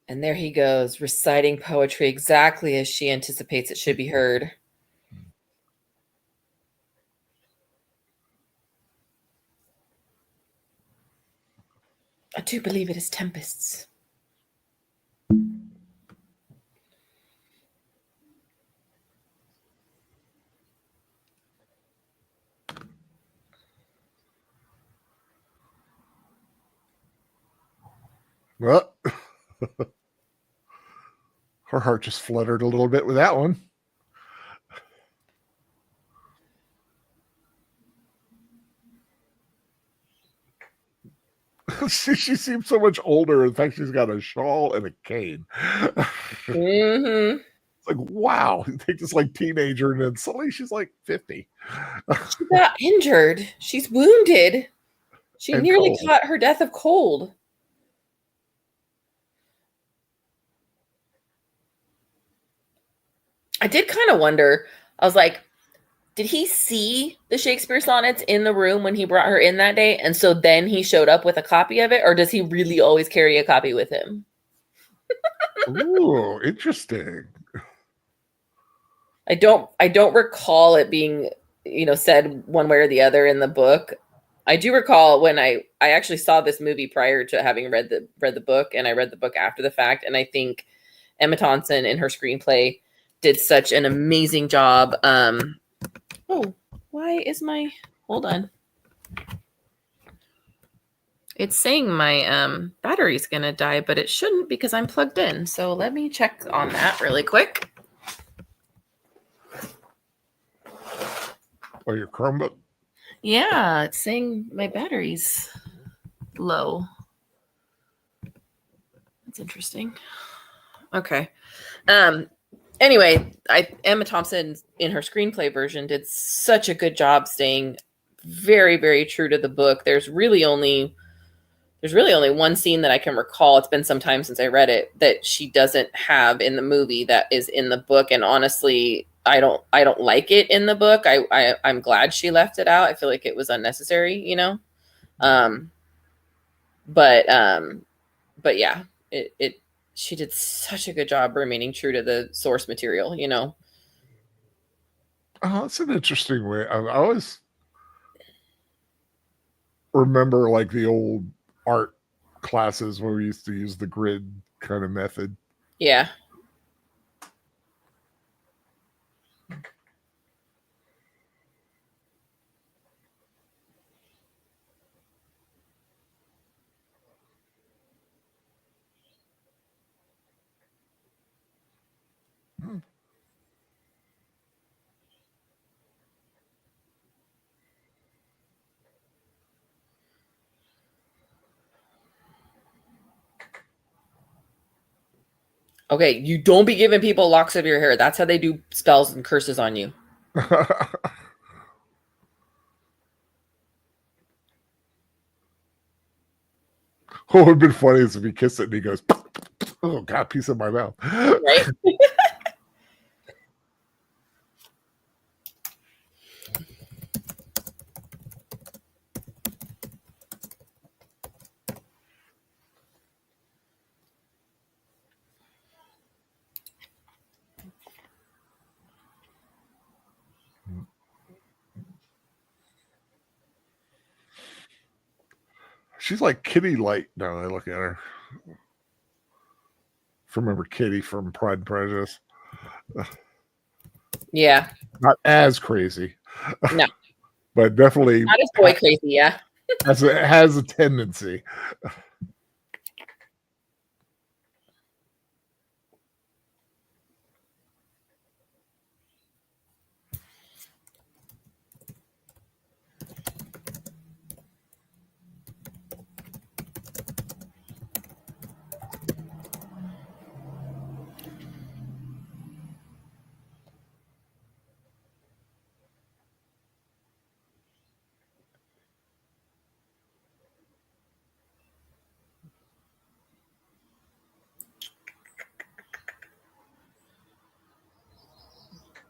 And there he goes, reciting poetry exactly as she anticipates it should be heard. I do believe it is tempests. Well, her heart just fluttered a little bit with that one. she seems so much older. In fact, she's got a shawl and a cane. It's like, wow, you take this like teenager and then suddenly she's like 50. She got injured. She's wounded. She nearly caught her death of cold. I did kind of wonder. I was like, did he see the Shakespeare sonnets in the room when he brought her in that day? And so then he showed up with a copy of it? Or does he really always carry a copy with him? Ooh, interesting. I don't recall it being, said one way or the other in the book. I do recall when I actually saw this movie prior to having read the book, and I read the book after the fact. And I think Emma Thompson in her screenplay did such an amazing job. Why is hold on. It's saying my battery's gonna die, but it shouldn't because I'm plugged in. So let me check on that really quick. Or your Chromebook? Yeah, it's saying my battery's low. That's interesting. Okay. Anyway, Emma Thompson in her screenplay version did such a good job staying very, very true to the book. There's really only one scene that I can recall. It's been some time since I read it that she doesn't have in the movie that is in the book. And honestly, I don't like it in the book. I'm glad she left it out. I feel like it was unnecessary, you know? But yeah, she did such a good job remaining true to the source material, you know? Oh, that's an interesting way. I always remember like the old art classes where we used to use the grid kind of method. Yeah. Okay, you don't be giving people locks of your hair. That's how they do spells and curses on you. What would have been funny is if he kissed it and he goes, oh, got a piece of my mouth. Right? She's like Kitty Light now that I look at her. Remember Kitty from Pride and Prejudice? Yeah. Not as crazy. No. But definitely Not as boy crazy, yeah. it has a tendency.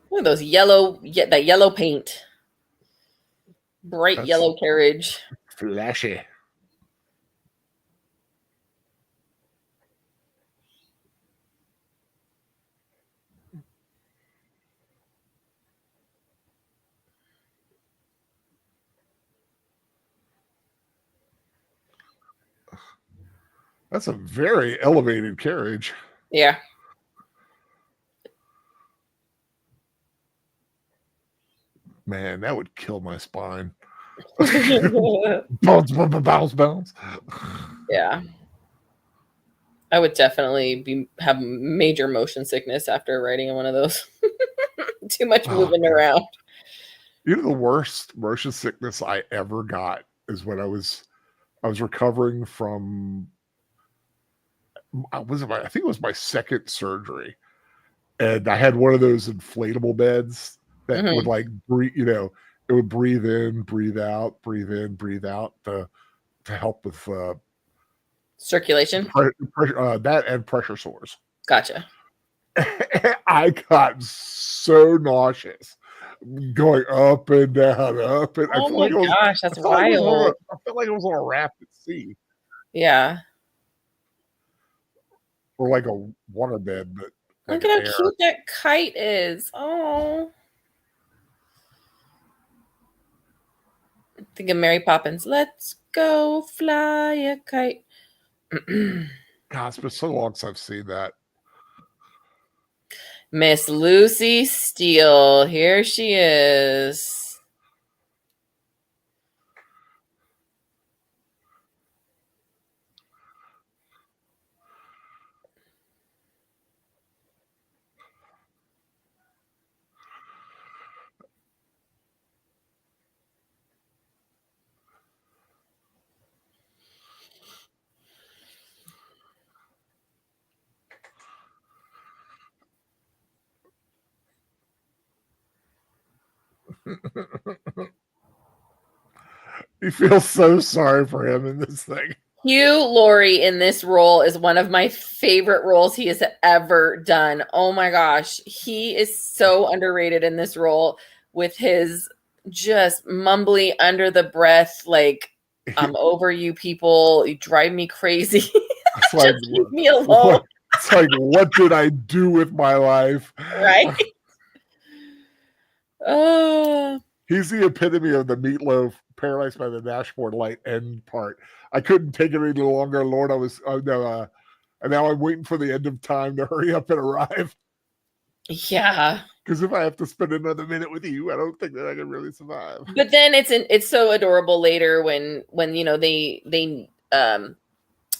Look at those that yellow paint. Bright yellow carriage. Flashy. That's a very elevated carriage. Yeah. Man, that would kill my spine. Bounce, bounce. Yeah. I would definitely have major motion sickness after riding on one of those. Too much moving around. You know, the worst motion sickness I ever got is when I was recovering from I think it was my second surgery, and I had one of those inflatable beds that would like breathe, you know, it would breathe in, breathe out, breathe in, breathe out to help with circulation, pressure, that and pressure sores. Gotcha. I got so nauseous going up and down, up and oh my gosh, that's wild. I felt like it was on a rapid sea. Yeah. Or like a waterbed, but look at how cute that kite is. Oh. Think of Mary Poppins. Let's go fly a kite. God, it's been so long since I've seen that. Miss Lucy Steele. Here she is. You feel so sorry for him in this thing. Hugh Laurie in this role is one of my favorite roles he has ever done. Oh my gosh. He is so underrated in this role with his just mumbly under the breath, like, I'm over you people. You drive me crazy. It's like, just leave me alone. It's like, what did I do with my life? Right? Oh. He's the epitome of the Meatloaf paralyzed by the dashboard light end part. I couldn't take it any longer, Lord. And now I'm waiting for the end of time to hurry up and arrive. Yeah. Because if I have to spend another minute with you, I don't think that I can really survive. But then it's so adorable later when you know they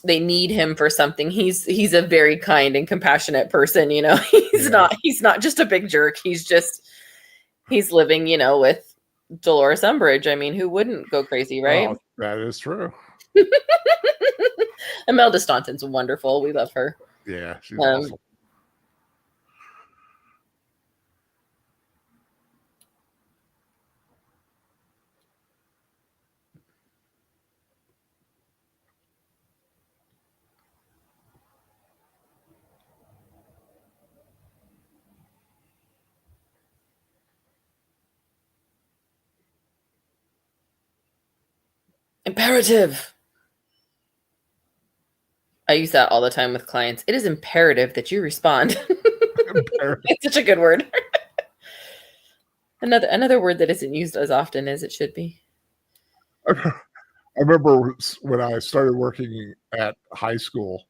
need him for something. He's a very kind and compassionate person, you know. He's not just a big jerk. He's living, you know, with Dolores Umbridge. I mean, who wouldn't go crazy, right? Oh, that is true. Imelda Staunton's wonderful. We love her. Yeah, she's awesome. Imperative. I use that all the time with clients. It is imperative that you respond. It's such a good word. Another word that isn't used as often as it should be. I remember when I started working at high school,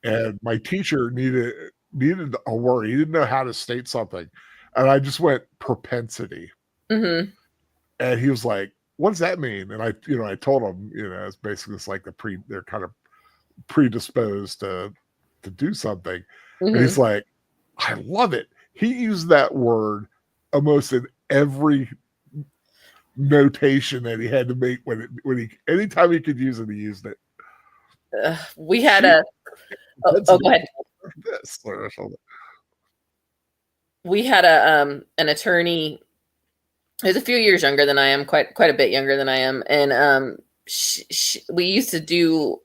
and my teacher needed a word. He didn't know how to state something, and I just went propensity. Mm-hmm. And he was like, "What does that mean?" And I told him, it's basically it's like they're kind of predisposed to do something. Mm-hmm. And he's like, "I love it." He used that word almost in every notation that he had to make anytime he could use it, he used it. We had go ahead. We had an attorney who's a few years younger than I am, quite a bit younger than I am, and we used to do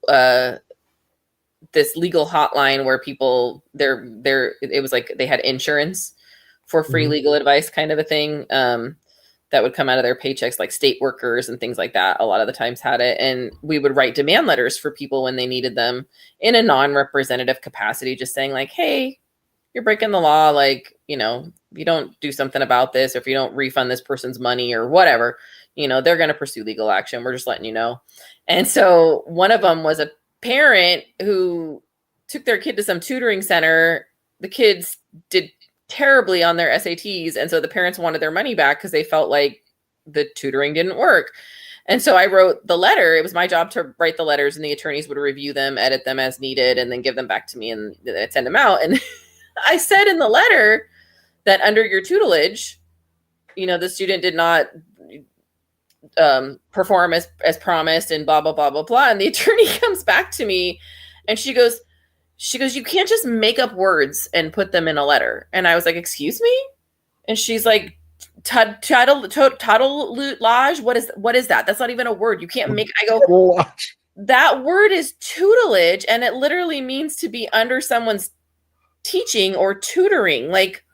this legal hotline where people it was like they had insurance for free legal advice, kind of a thing. That would come out of their paychecks, like state workers and things like that. A lot of the times had it. And we would write demand letters for people when they needed them in a non-representative capacity, just saying like, hey, you're breaking the law. Like, you know, if you don't do something about this, or if you don't refund this person's money or whatever, you know, they're going to pursue legal action. We're just letting you know. And so one of them was a parent who took their kid to some tutoring center. The kids did terribly on their SATs. And so the parents wanted their money back because they felt like the tutoring didn't work. And so I wrote the letter. It was my job to write the letters, and the attorneys would review them, edit them as needed, and then give them back to me, and I'd send them out. And I said in the letter that under your tutelage, you know, the student did not perform as promised, and blah, blah, blah, blah, blah. And the attorney comes back to me and she goes, you can't just make up words and put them in a letter. And I was like, excuse me? And she's like, tautolage? What is that? That's not even a word. You can't make, I go, that word is tutelage, and it literally means to be under someone's teaching or tutoring. Like,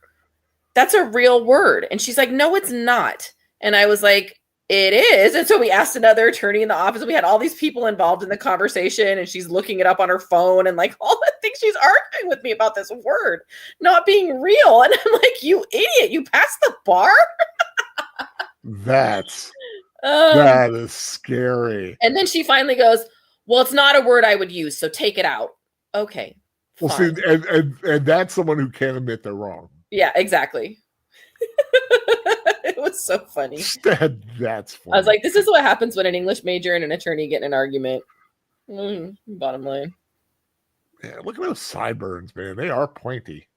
that's a real word. And she's like, no, it's not. And I was like, it is. And so we asked another attorney in the office. We had all these people involved in the conversation, and she's looking it up on her phone and like all the things. She's arguing with me about this word not being real. And I'm like, you idiot, you passed the bar? That is scary. And then she finally goes, well, it's not a word I would use, so take it out. Okay. Well, fine. See, and that's someone who can't admit they're wrong. Yeah, exactly. It was so funny. That's funny. I was like, this is what happens when an English major and an attorney get in an argument. Bottom line. Yeah, look at those sideburns, man. They are pointy.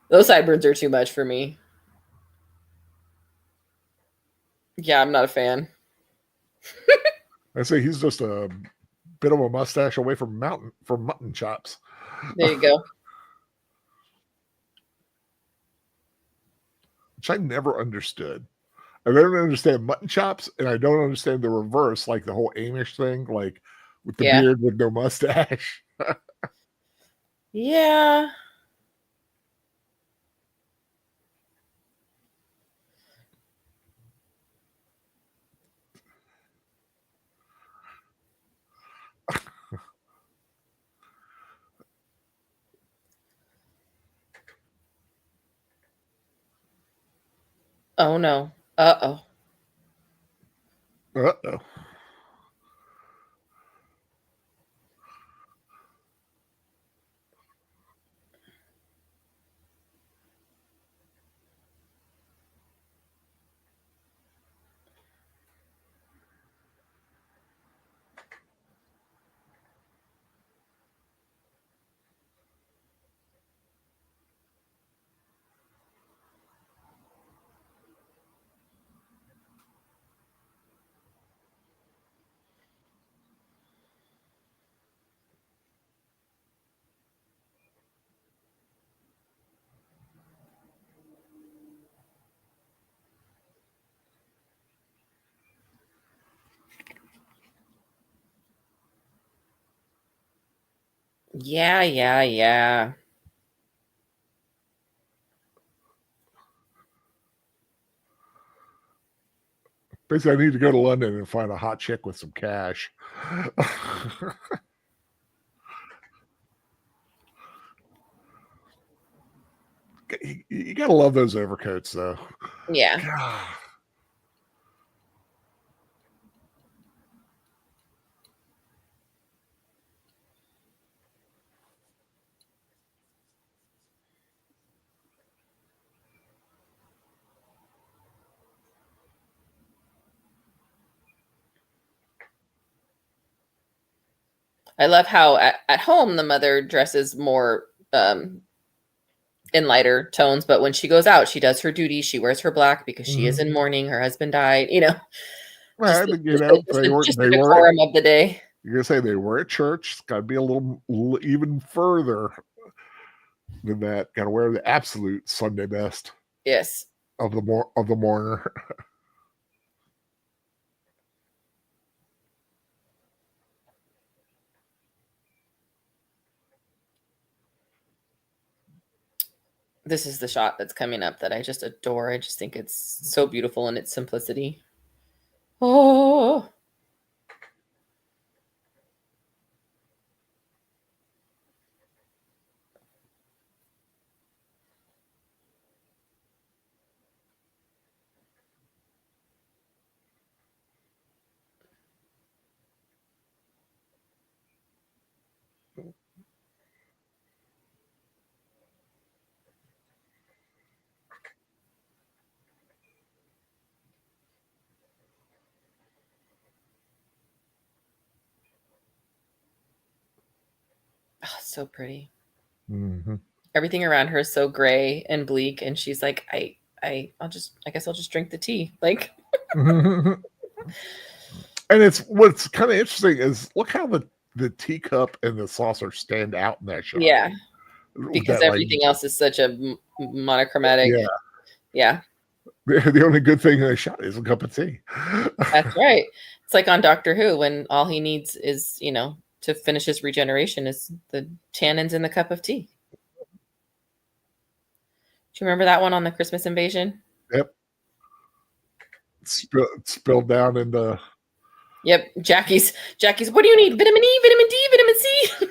Those sideburns are too much for me. Yeah, I'm not a fan. I say he's just a bit of a mustache away from mutton chops. There you go. which I never understood. I don't understand mutton chops, and I don't understand the reverse, like the whole Amish thing, like with the beard with no mustache. Yeah. Oh no. Uh-oh. Uh-oh. Yeah. Basically, I need to go to London and find a hot chick with some cash. You gotta love those overcoats, though. Yeah. God. I love how at home the mother dresses more in lighter tones, but when she goes out, she does her duty. She wears her black because she is in mourning. Her husband died. Well, Just they the were. decorum of the day. You're gonna say they were at church. It's got to be a little even further than that. Got to wear the absolute Sunday best. Yes. Of the mourner. This is the shot that's coming up that I just adore. I just think it's so beautiful in its simplicity. Oh. Oh, so pretty. Mm-hmm. Everything around her is so gray and bleak, and she's like, I guess I'll just drink the tea. Like, and it's what's kind of interesting is look how the teacup and the saucer stand out in that shot. Yeah, because everything else is such a monochromatic. Yeah. The only good thing in the shot is a cup of tea. That's right. It's like on Doctor Who when all he needs is, to finish his regeneration is the tannins in the cup of tea. Do you remember that one on the Christmas Invasion? Yep. Spilled down in the. Yep. Jackie's. What do you need? Vitamin E, vitamin D, vitamin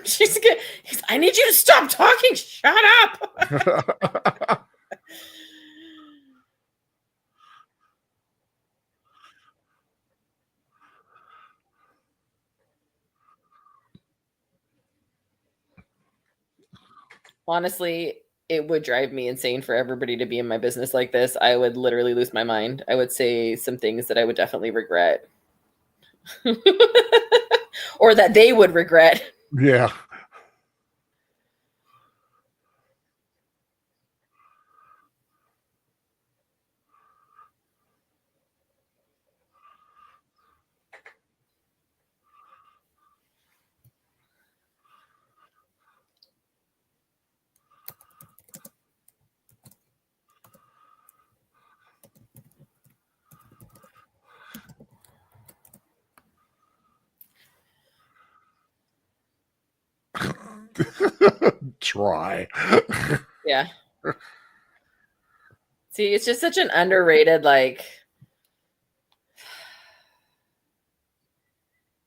C. I need you to stop talking. Shut up. Honestly, it would drive me insane for everybody to be in my business like this. I would literally lose my mind. I would say some things that I would definitely regret. Or that they would regret. Yeah. Try. Yeah. See, it's just such an underrated, like,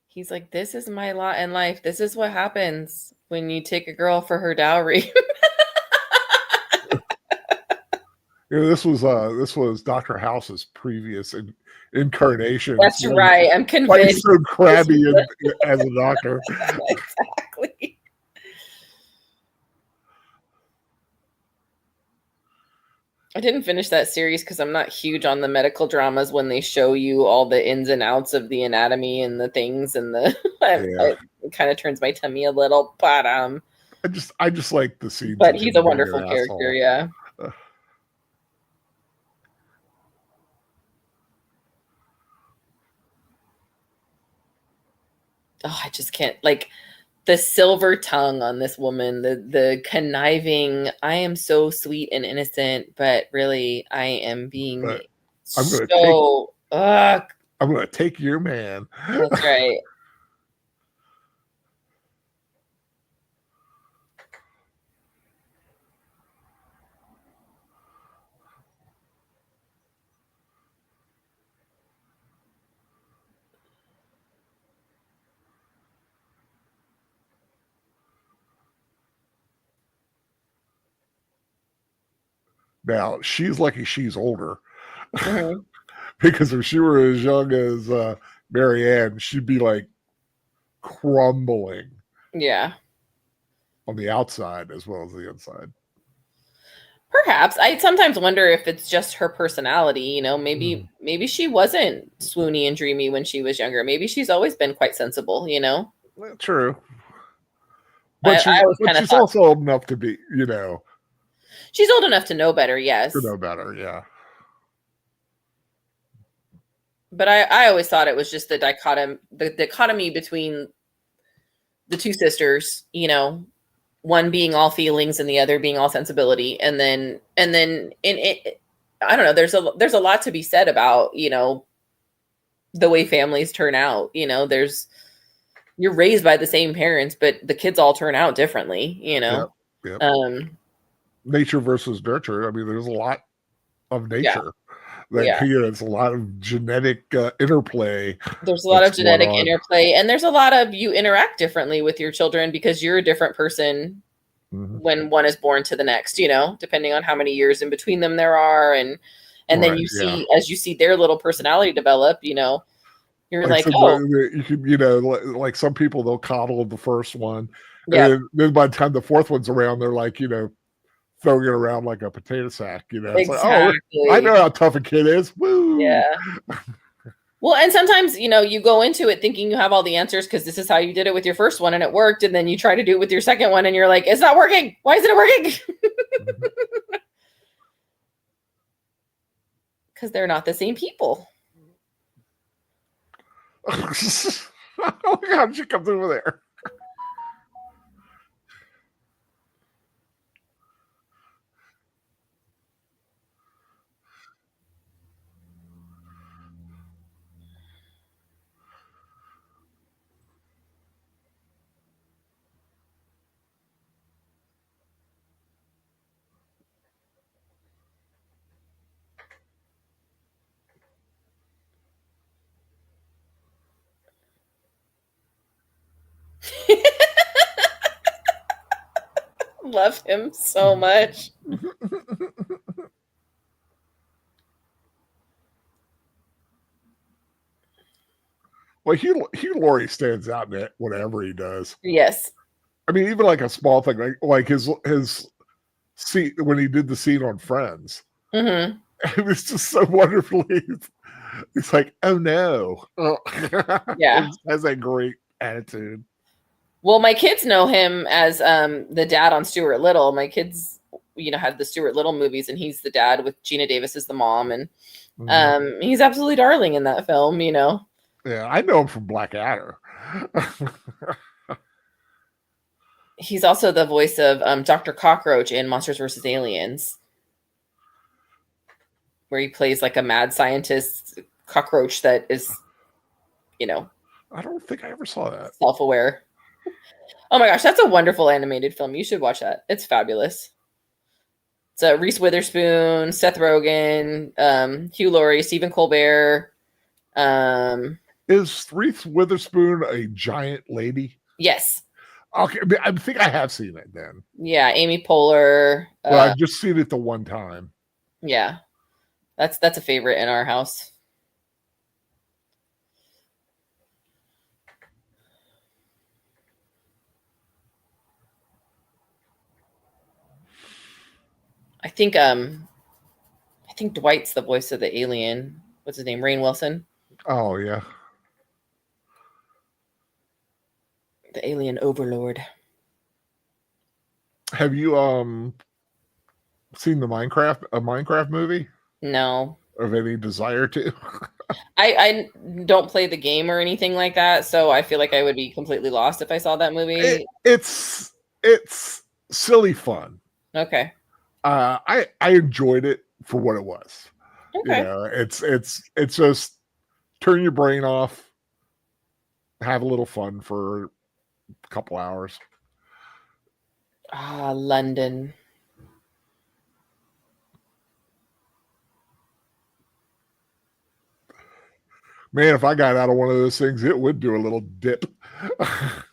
he's like, this is my lot in life. This is what happens when you take a girl for her dowry. This was Dr. House's previous incarnation. That's right. I'm convinced. So crabby as a doctor. Exactly. I didn't finish that series because I'm not huge on the medical dramas when they show you all the ins and outs of the anatomy and the things and the it kind of turns my tummy a little, but I just like the scene. But he's a wonderful character, asshole. Yeah. Oh, I just can't, like, the silver tongue on this woman, the conniving, I am so sweet and innocent, but really I am being I'm gonna take your man. That's right. Now she's lucky she's older. Because if she were as young as Marianne, she'd be like crumbling. Yeah. On the outside as well as the inside. Perhaps. I sometimes wonder if it's just her personality, you know, maybe she wasn't swoony and dreamy when she was younger. Maybe she's always been quite sensible, you know? True. But she's also old enough to be, you know. She's old enough to know better, yes. To know better, yeah. But I always thought it was just the dichotomy between the two sisters, you know, one being all feelings and the other being all sensibility. And then in it, I don't know, there's a lot to be said about, you know, the way families turn out. You know, you're raised by the same parents, but the kids all turn out differently, you know. Yep. Nature versus nurture. I mean, there's a lot of nature. Yeah. You know, it's a lot of genetic interplay. There's a lot of genetic interplay, and there's a lot of you interact differently with your children because you're a different person when one is born to the next, you know, depending on how many years in between them there are. And then you see, as you see their little personality develop, you know, you're like you can, you know, like some people, they'll coddle the first one. And then by the time the fourth one's around, they're like, you know, throwing it around like a potato sack, you know. It's like, I know how tough a kid is. Woo! Yeah. Well, and sometimes, you know, you go into it thinking you have all the answers because this is how you did it with your first one and it worked, and then you try to do it with your second one and you're like, it's not working. Why isn't it working? Because they're not the same people. Oh my God, she comes over there. Love him so much. Well, Hugh Laurie stands out in it, whatever he does. Yes. I mean, even like a small thing, like his scene when he did the scene on Friends. It was just so wonderfully. It's like, oh no. Yeah. It has a great attitude. Well, my kids know him as the dad on Stuart Little. My kids, you know, have the Stuart Little movies, and he's the dad with Gina Davis as the mom, and he's absolutely darling in that film, you know. Yeah, I know him from Blackadder. He's also the voice of Dr. Cockroach in Monsters vs. Aliens, where he plays like a mad scientist cockroach that is, you know. I don't think I ever saw that. Self-aware. Oh my gosh, that's a wonderful animated film. You should watch that. It's fabulous. It's Reese Witherspoon, Seth Rogen, Hugh Laurie, Stephen Colbert. Is Reese Witherspoon a giant lady? Yes. Okay, I think I have seen it then. Yeah, Amy Poehler. Well, I've just seen it the one time. Yeah, that's a favorite in our house. I think Dwight's the voice of the alien. What's his name? Rainn Wilson. Oh yeah, the alien overlord. Have you seen the Minecraft movie? No. Of any desire to? I don't play the game or anything like that, so I feel like I would be completely lost if I saw that movie. It's silly fun. Okay. I enjoyed it for what it was. Okay. You know, it's just turn your brain off, have a little fun for a couple hours. London. Man, if I got out of one of those things, it would do a little dip. I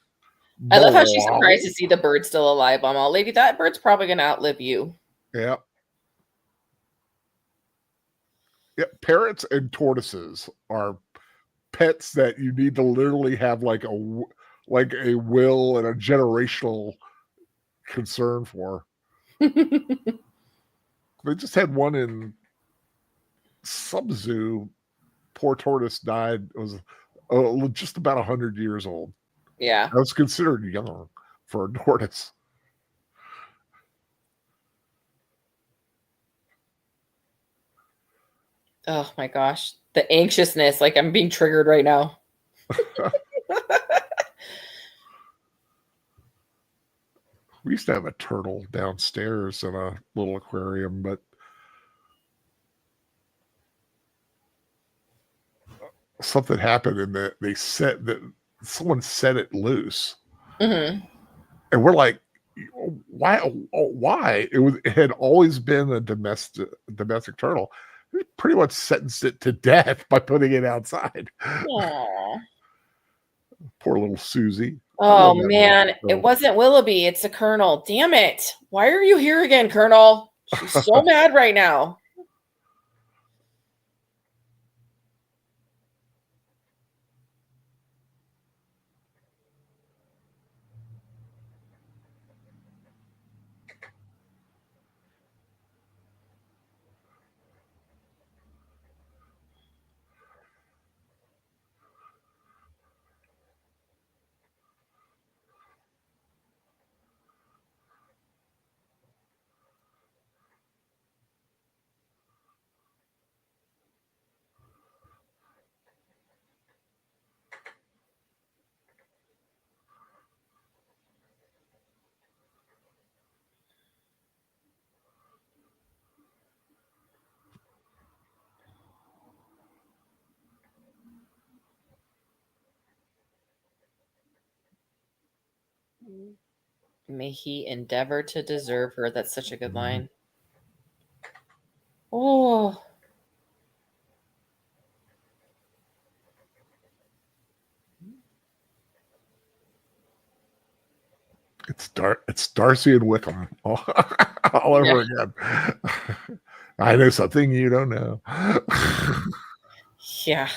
love how she's surprised to see the bird still alive. I'm all, lady, that bird's probably going to outlive you. Yeah. Yeah, parrots and tortoises are pets that you need to literally have like a will and a generational concern for. They just had one in some zoo. Poor tortoise died. It was just about 100 years old. Yeah. I was considered young for a tortoise. Oh my gosh. The anxiousness. Like I'm being triggered right now. We used to have a turtle downstairs in a little aquarium, but something happened and someone set it loose. Mm-hmm. And we're like, why? It had always been a domestic turtle. We pretty much sentenced it to death by putting it outside. Aww. Poor little Susie. Oh man, it wasn't Willoughby. It's the Colonel. Damn it. Why are you here again, Colonel? She's so mad right now. May he endeavor to deserve her. That's such a good line. Oh. It's Darcy and Wickham all over again. I know something you don't know. Yeah.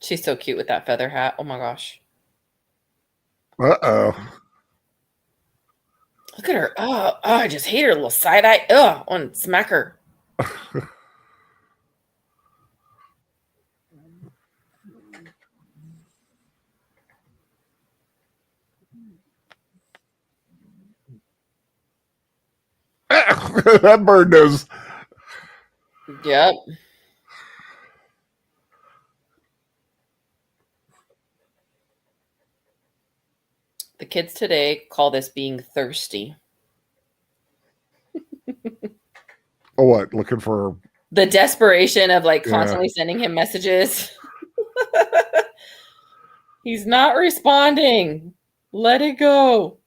She's so cute with that feather hat. Oh my gosh. Uh-oh. Look at her. Oh, I just hate her little side eye. Ugh, I want to smack her. That bird knows. Yep. The kids today call this being thirsty. Oh, what? Looking for the desperation of like constantly sending him messages. He's not responding. Let it go.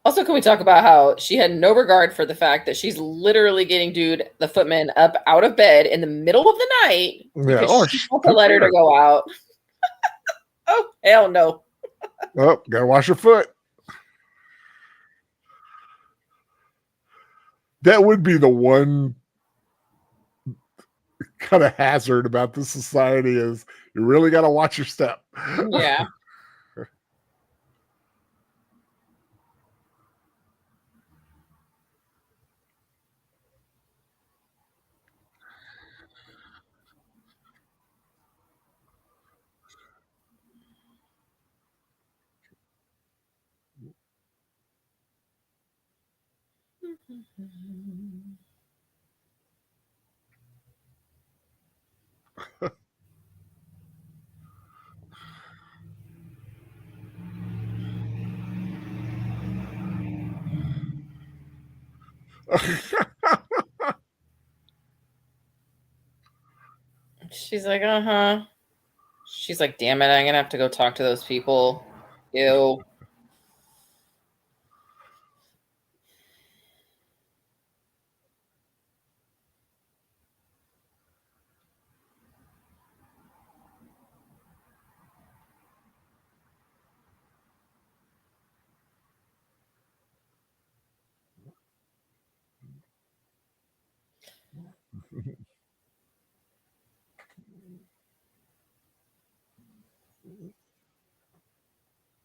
Also, can we talk about how she had no regard for the fact that she's literally getting Dude the Footman up out of bed in the middle of the night because she wants a letter to go out. Oh, hell no. Oh, gotta wash your foot. That would be the one kind of hazard about this society is you really got to watch your step. Yeah. She's like, uh-huh. She's like, damn it, I'm gonna have to go talk to those people. Ew.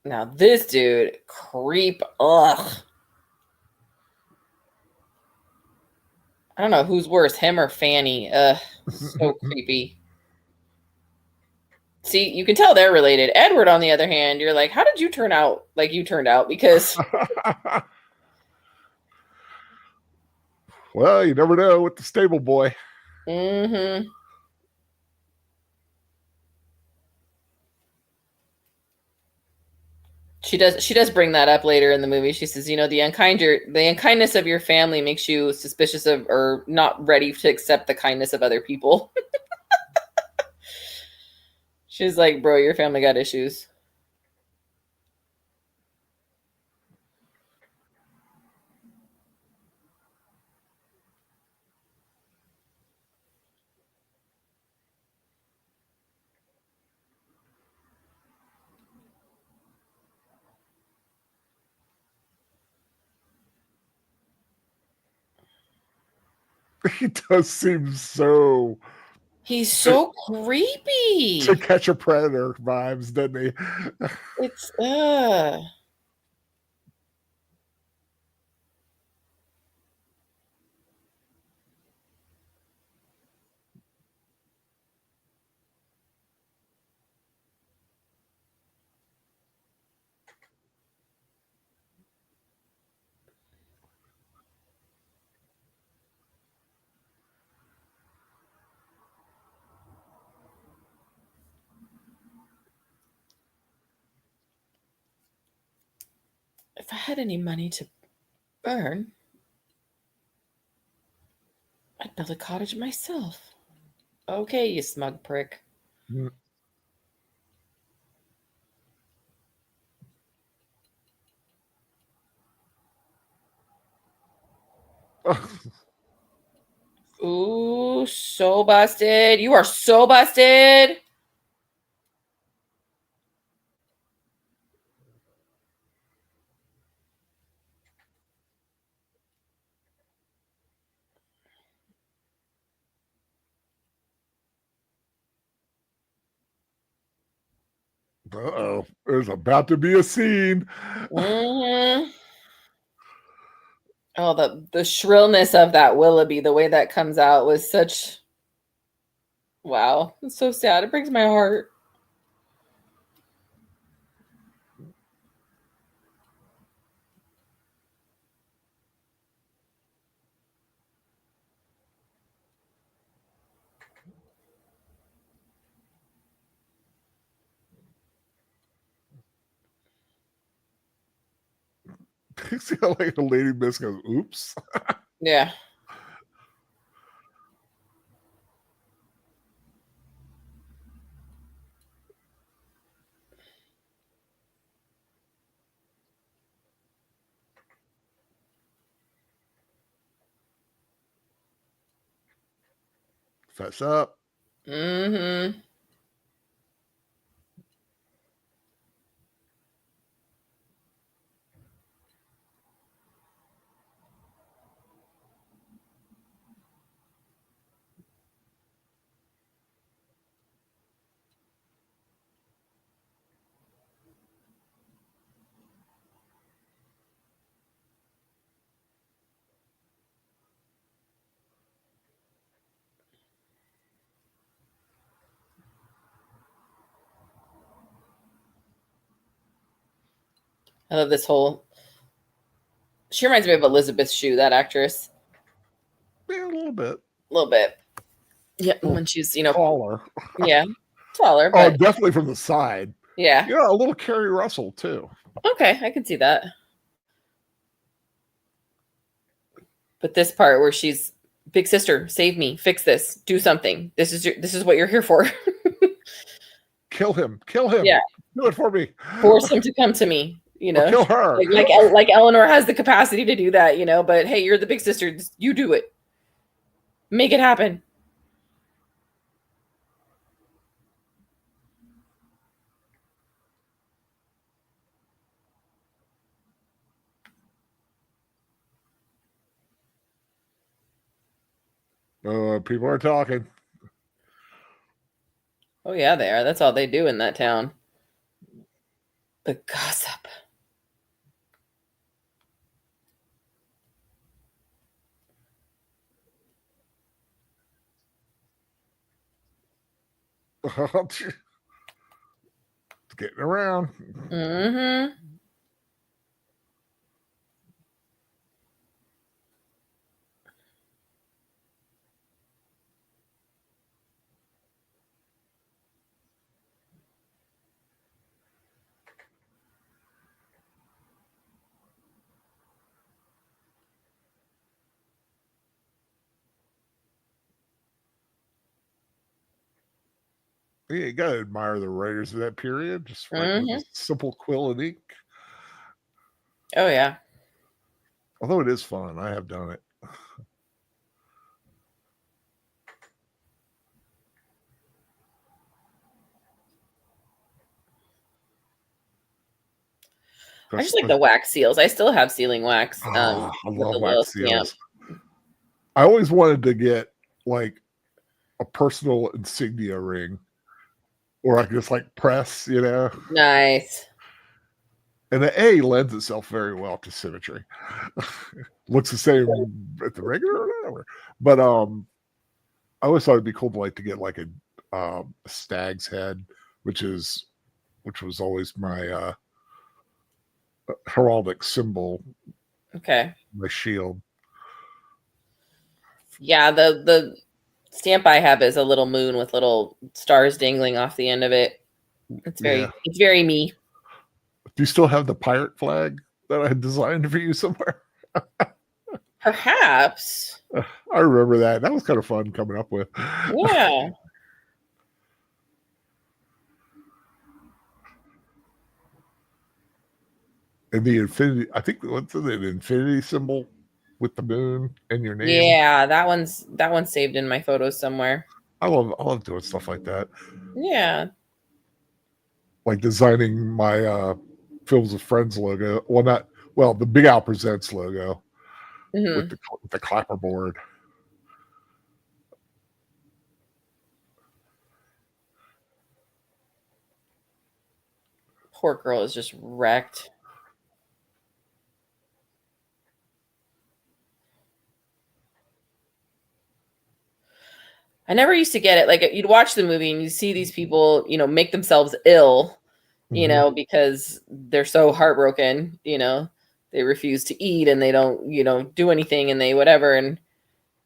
Now this dude, creep. Ugh. I don't know who's worse, him or Fanny. Ugh, so creepy. See, you can tell they're related. Edward, on the other hand, you're like, how did you turn out like you turned out? Because well, you never know with the stable boy. mm-hmm. She does bring that up later in the movie. She says, you know, the unkindness of your family makes you suspicious of or not ready to accept the kindness of other people. She's like, bro, your family got issues. He does seem so. He's so creepy. To Catch a Predator vibes, doesn't he? It's if I had any money to burn, I'd build a cottage myself. Okay, you smug prick. Mm. Ooh, so busted. You are so busted. Uh-oh, there's about to be a scene. Mm-hmm. Oh, the shrillness of that Willoughby, the way that comes out was such... Wow, it's so sad. It breaks my heart. See how like the lady miss goes, oops. Yeah. Fess up. Mm-hmm. I love this whole. She reminds me of Elizabeth Shue, that actress. Yeah, a little bit. A little bit. Yeah, when she's, taller. Yeah, taller, Oh, but definitely from the side. yeah. Yeah, a little Carrie Russell too. Okay, I can see that. But this part where she's, big sister, save me, fix this, do something. This is what you're here for. Kill him. Kill him. Yeah. Do it for me. Force him to come to me. Or kill her. Like Eleanor has the capacity to do that, but hey, you're the big sister. You do it. Make it happen. People are talking. Oh yeah, they are. That's all they do in that town. The gossip. It's getting around. Mm-hmm. Yeah, you gotta admire the writers of that period. Just with a simple quill and ink. Oh yeah. Although it is fun, I have done it. I just like the wax seals. I still have sealing wax. I with love the wax seals. I always wanted to get like a personal insignia ring, or I could just like press, Nice. And the A lends itself very well to symmetry. Looks the same at the regular or whatever. But I always thought it'd be cool to get like a stag's head, which was always my heraldic symbol. Okay. My shield. Yeah, the stamp I have is a little moon with little stars dangling off the end of it. It's very me. Do you still have the pirate flag that I had designed for you somewhere? Perhaps. I remember that. That was kind of fun coming up with. Yeah. And the infinity, I think what's the infinity symbol with the moon and your name. Yeah, that one's saved in my photos somewhere. I love doing stuff like that. Yeah. Like designing my Films with Friends logo. The Big Al Presents logo with the clapperboard. Poor girl is just wrecked. I never used to get it. Like, you'd watch the movie and you see these people, make themselves ill, because they're so heartbroken, they refuse to eat and they don't, do anything and they whatever. And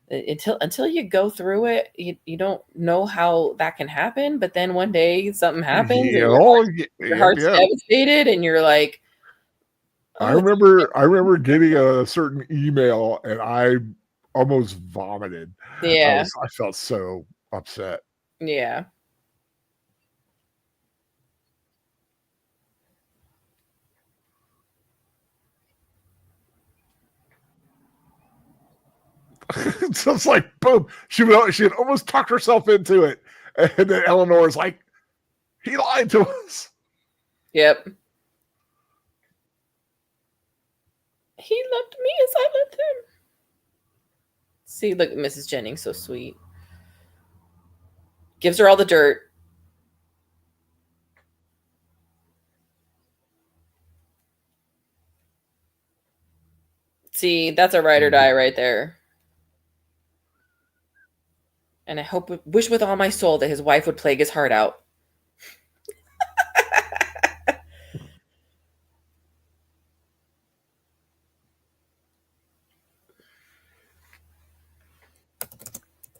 until you go through it, you don't know how that can happen. But then one day something happens and your heart's devastated and you're like, I Oh, remember getting a certain email and I almost vomited. yeah, I felt so upset. yeah. So it's like boom. She had almost talked herself into it. And then Eleanor's like, he lied to us. Yep. He loved me as I loved him. See, look, Mrs. Jennings, so sweet. Gives her all the dirt. See, that's a ride or die right there. And I wish with all my soul that his wife would plague his heart out.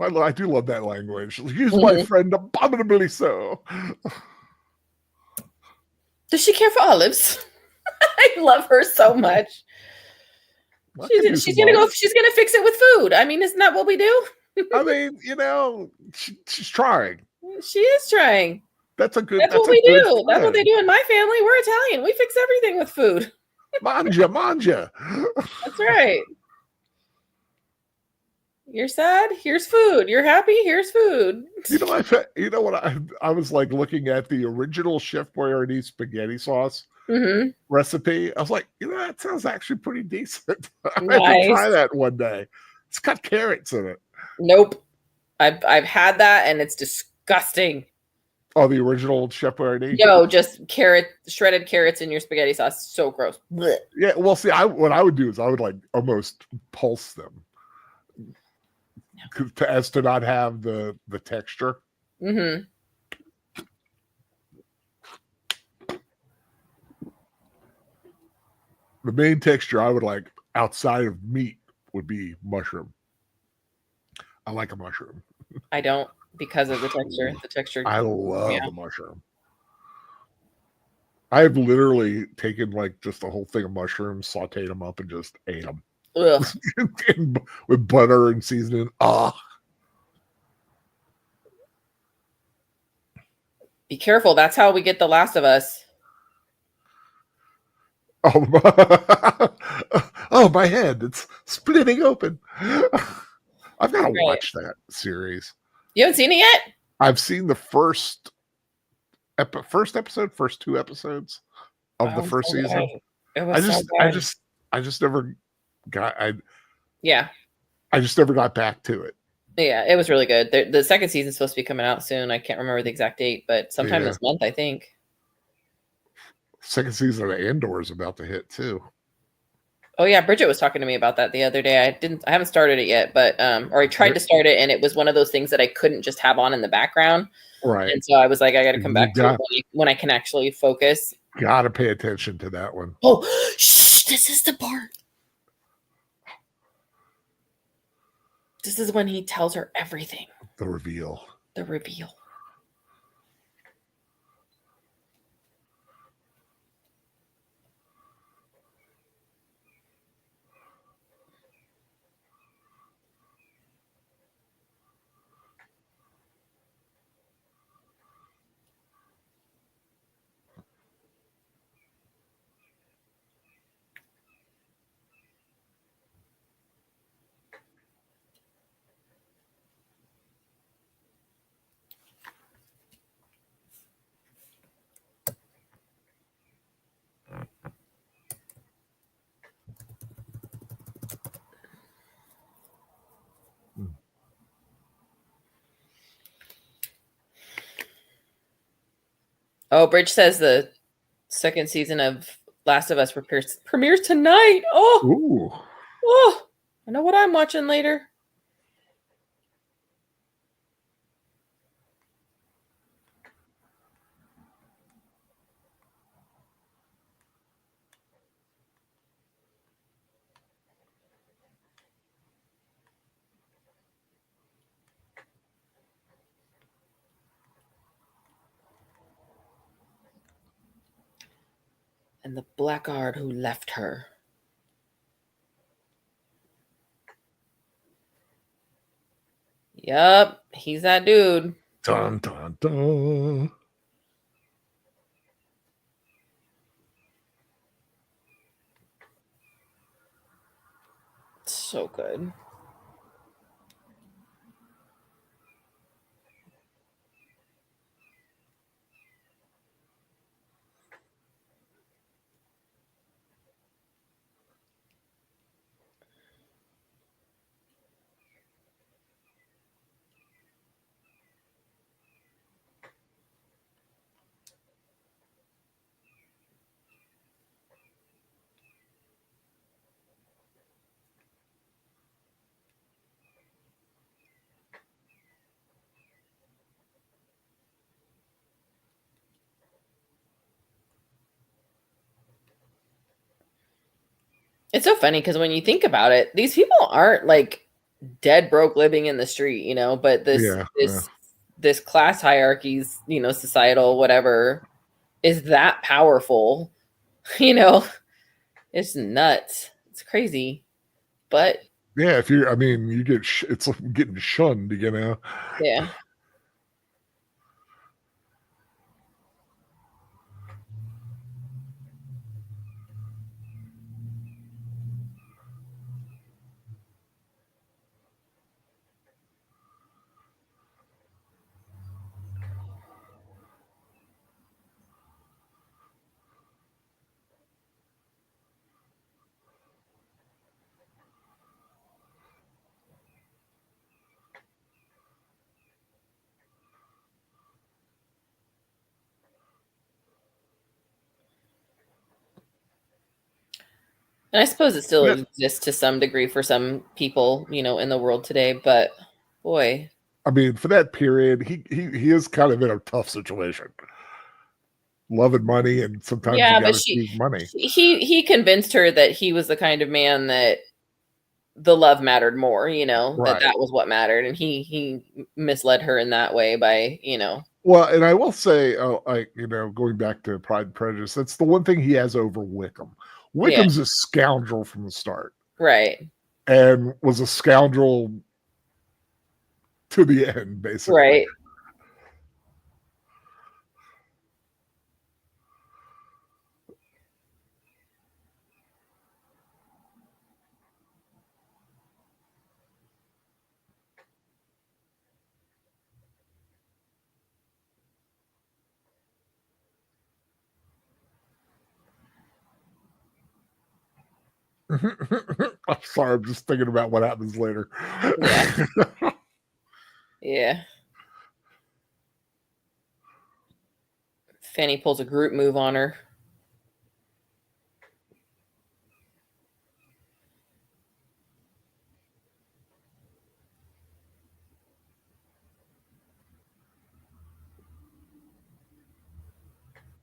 I do love that language. Use my friend abominably so. Does she care for olives? I love her so much. She's gonna fix it with food. I mean, isn't that what we do? I mean, she's trying. She is trying. That's what we do. That's what they do in my family. We're Italian. We fix everything with food. Manja. That's right. You're sad? Here's food. You're happy? Here's food. I was like looking at the original Chef Boyardee spaghetti sauce recipe. I was like, that sounds actually pretty decent. I have to try that one day. It's got carrots in it. Nope. I've had that and it's disgusting. Oh, the original Chef Boyardee? No, just shredded carrots in your spaghetti sauce. So gross. Blech. Yeah, well, see, what I would do is I would like almost pulse them. As to not have the texture. Mm-hmm. The main texture I would like outside of meat would be mushroom. I like a mushroom. I don't because of the texture. The texture. I love the mushroom. I've literally taken like just a whole thing of mushrooms, sauteed them up, and just ate them. With butter and seasoning. Be careful. That's how we get The Last of Us. Oh, my head. It's splitting open. I've got to watch that series. You haven't seen it yet? I've seen the first episode, first 2 episodes of the first season. It was I just never got I just never got back to it. Yeah, it was really good. The second season's supposed to be coming out soon. I can't remember the exact date, but sometime this month, I think. Second season of Andor is about to hit too. Oh yeah, Bridget was talking to me about that the other day. I haven't started it yet, but or I tried to start it and it was one of those things that I couldn't just have on in the background. Right. And so I was like, I got to come back to it when I can actually focus. Got to pay attention to that one. Oh, shh, this is the part. This is when he tells her everything. The reveal. The reveal. Oh, Bridge says the second season of Last of Us premieres tonight. Oh, I know what I'm watching later. And the blackguard who left her. Yup, he's that dude. Dun, dun, dun. So good. It's so funny because when you think about it, these people aren't like dead broke living in the street, you know, but this class hierarchies, you know, societal whatever is that powerful, you know. It's nuts. It's crazy. But Yeah, if you're, I mean, you get, it's like getting shunned, you know? yeah. And I suppose it still exists to some degree for some people, you know, in the world today, but boy. I mean, for that period, he is kind of in a tough situation. Loving money, and sometimes you gotta choose money. He convinced her that he was the kind of man that the love mattered more, you know, Right. that was what mattered, and he misled her in that way by, you know. Well, and I will say, like, you know, going back to Pride and Prejudice, that's the one thing he has over Wickham. Wickham's a scoundrel from the start, right? And was a scoundrel to the end, basically. Right. I'm sorry, I'm just thinking about what happens later. Yeah. Yeah. Fanny pulls a group move on her.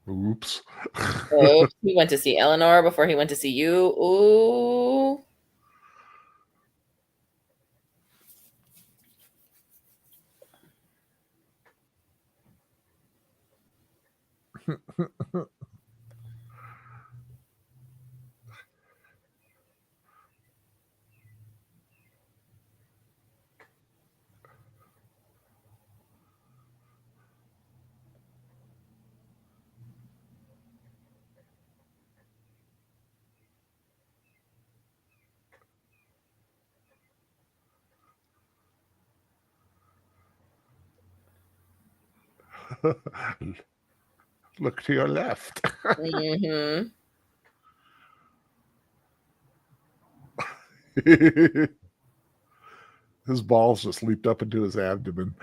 Oops. Oh, he went to see Eleanor before he went to see you. Ooh. Look to your left. Mm-hmm. His balls just leaped up into his abdomen.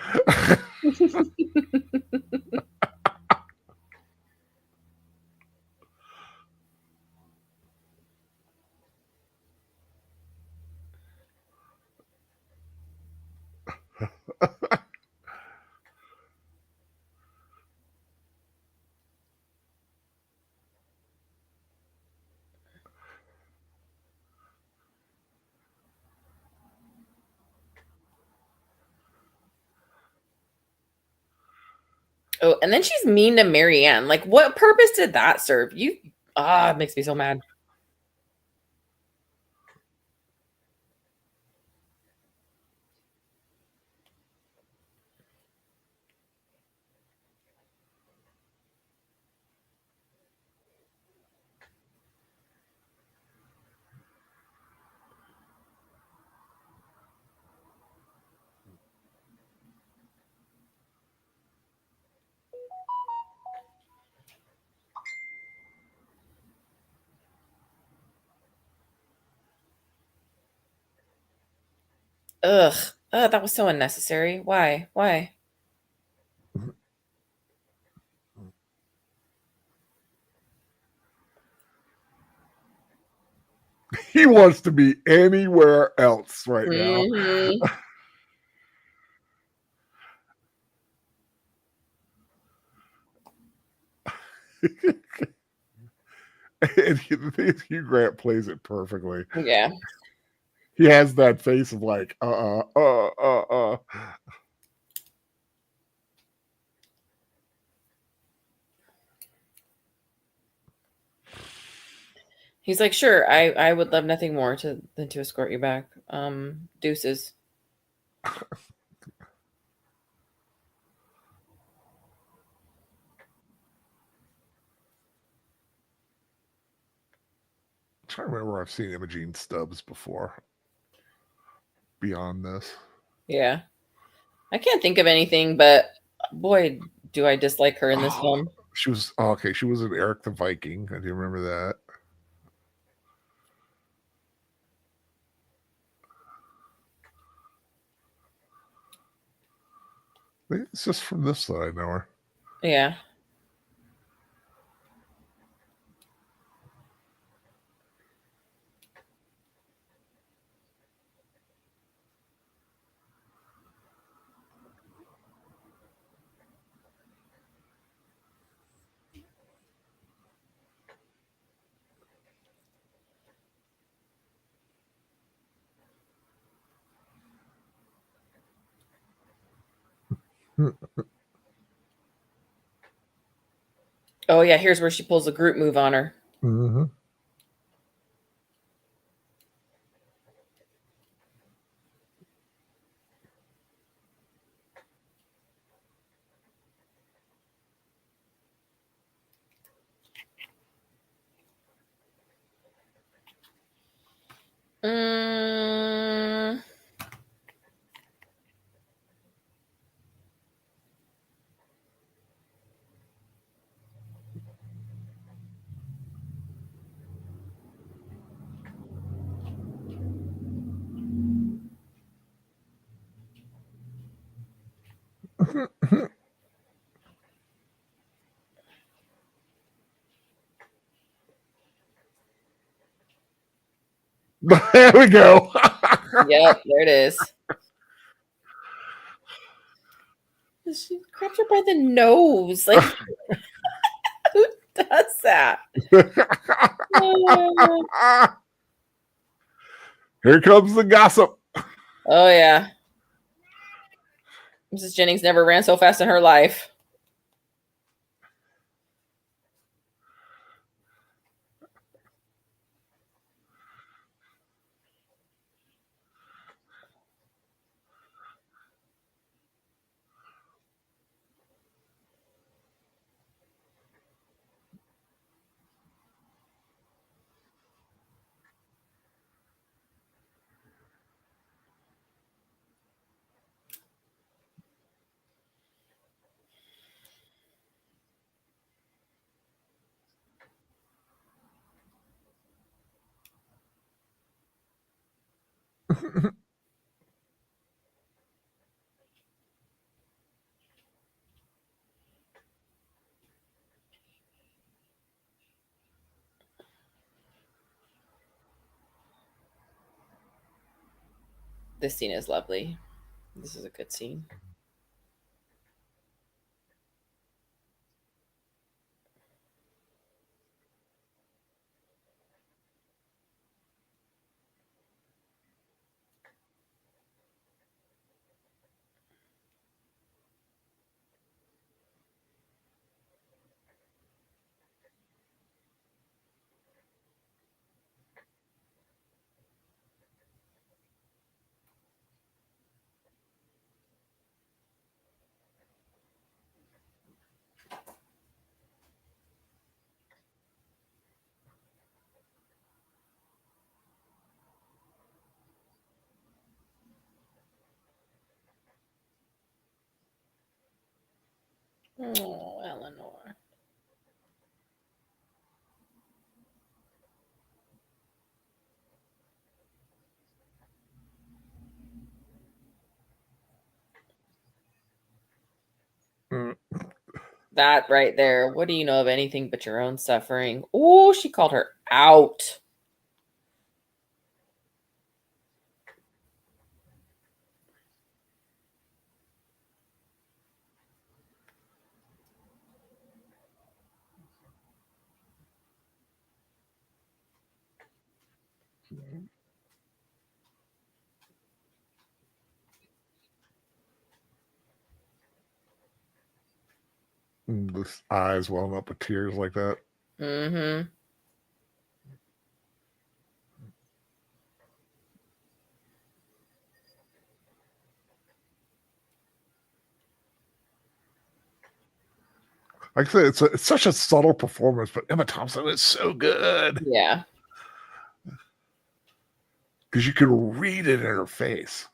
Oh, and then she's mean to Marianne. Like, what purpose did that serve? You It makes me so mad. Ugh. That was so unnecessary. Why? Why? He wants to be anywhere else right now. Mhm. And the thing is, Hugh Grant plays it perfectly. Yeah. He has that face of like, uh. He's like, sure, I would love nothing more than to escort you back. Deuces. I'm trying to remember where I've seen Imogen Stubbs before. Beyond this. Yeah. I can't think of anything, but boy, do I dislike her in this film. She was okay. She was in Eric the Viking. I do remember that. I think it's just from this that I know her. Yeah. Oh yeah, here's where she pulls the group move on her. Mm-hmm. Mm, There we go. yep, there it is. She grabs her by the nose. Like, who does that? Here comes the gossip. Oh yeah. Mrs. Jennings never ran so fast in her life. This scene is lovely. This is a good scene. Oh, Eleanor. Mm. That right there. What do you know of anything but your own suffering? Oh, she called her out. This eyes welling up with tears like that. Mm-hmm. Like I said, it's such a subtle performance, but Emma Thompson is so good Yeah. because you can read it in her face.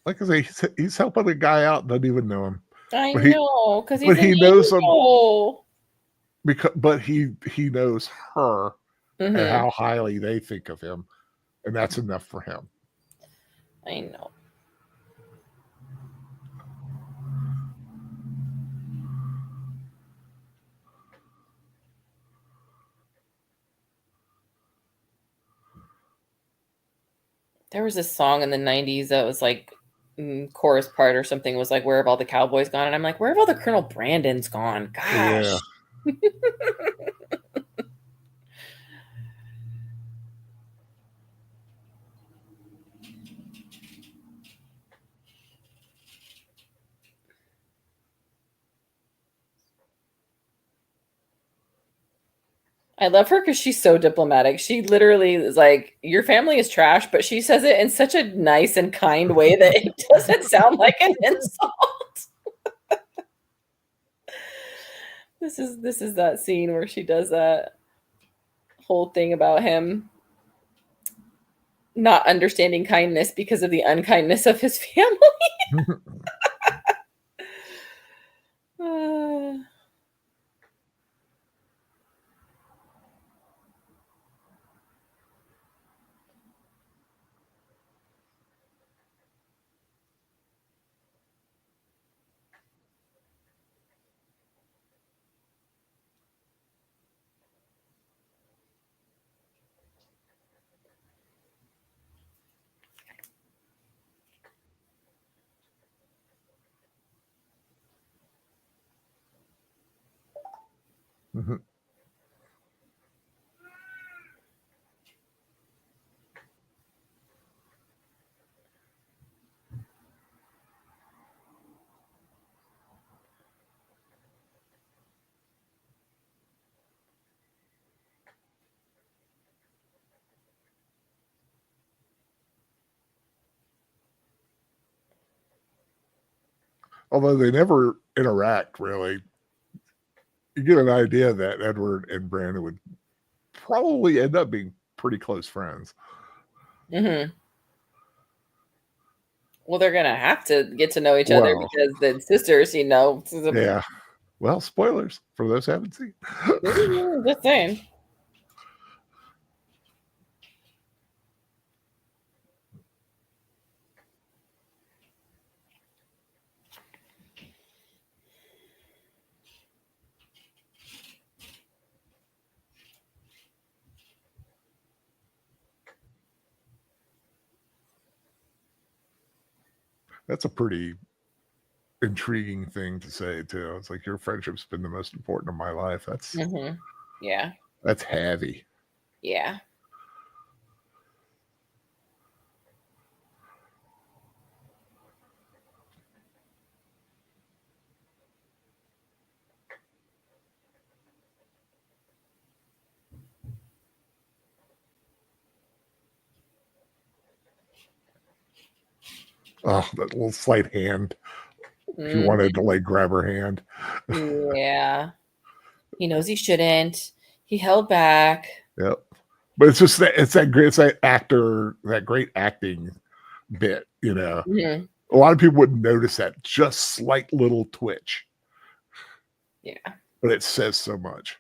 Like I say, he's helping a guy out, doesn't even know him. I But he- know, because he's but an he knows him angel. but he knows her and Mm-hmm. how highly they think of him, and that's enough for him. I know. There was this song in the 90s that was like chorus part or something was like, "Where have all the cowboys gone?" And I'm like, "Where have all the Colonel Brandons gone?" Gosh. Yeah. I love her because she's so diplomatic. She literally is like, "Your family is trash," but she says it in such a nice and kind way that it doesn't sound like an insult. This is that scene where she does that whole thing about him not understanding kindness because of the unkindness of his family. Mhm. Although they never interact really, you get an idea that Edward and Brandon would probably end up being pretty close friends. Mm-hmm. Well, they're gonna have to get to know each other Well, because the sisters, yeah. Well, spoilers for those who haven't seen. Just saying. That's a pretty intriguing thing to say too. It's like your friendship's been the most important in my life. Yeah. That's heavy. Yeah. Oh, that little slight hand. If you wanted to like grab her hand. Yeah. He knows he shouldn't. He held back. Yep. But it's just that it's that great acting bit, you know. Mhm. A lot of people wouldn't notice that just slight little twitch. Yeah. But it says so much.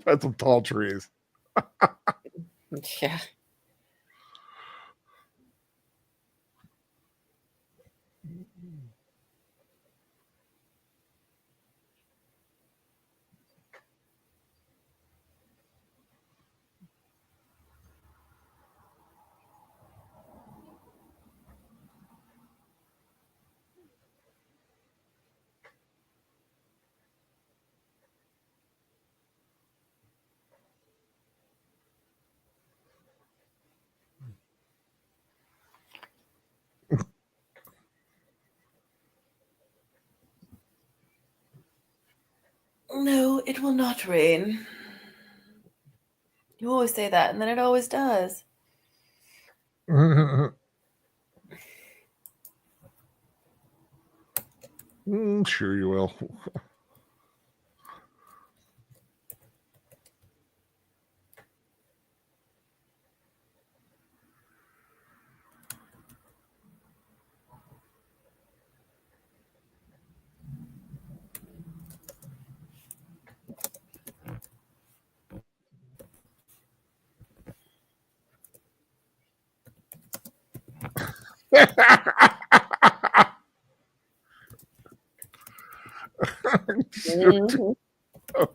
That's some tall trees. Yeah. No, it will not rain. You always say that, and then it always does. Sure you will.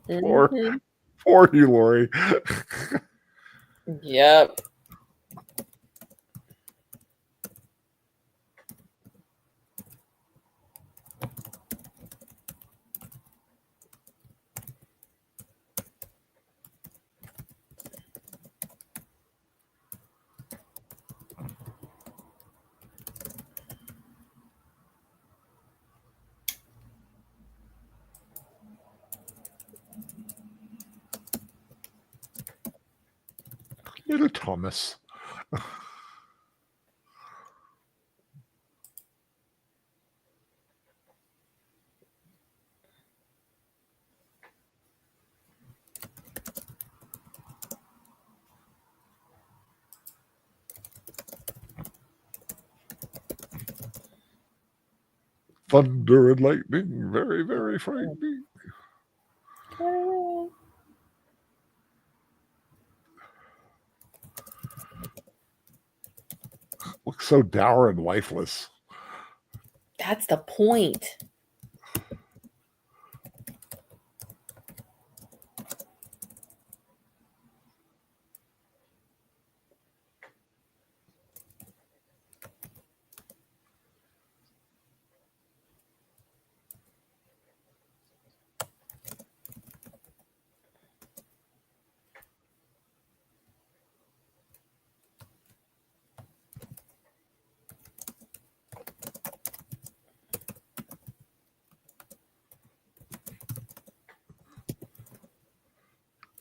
Mhm. Poor you, Lori. Yep. Little Thomas. Thunder and lightning, very, very frightening. Looks so dour and lifeless. That's the point.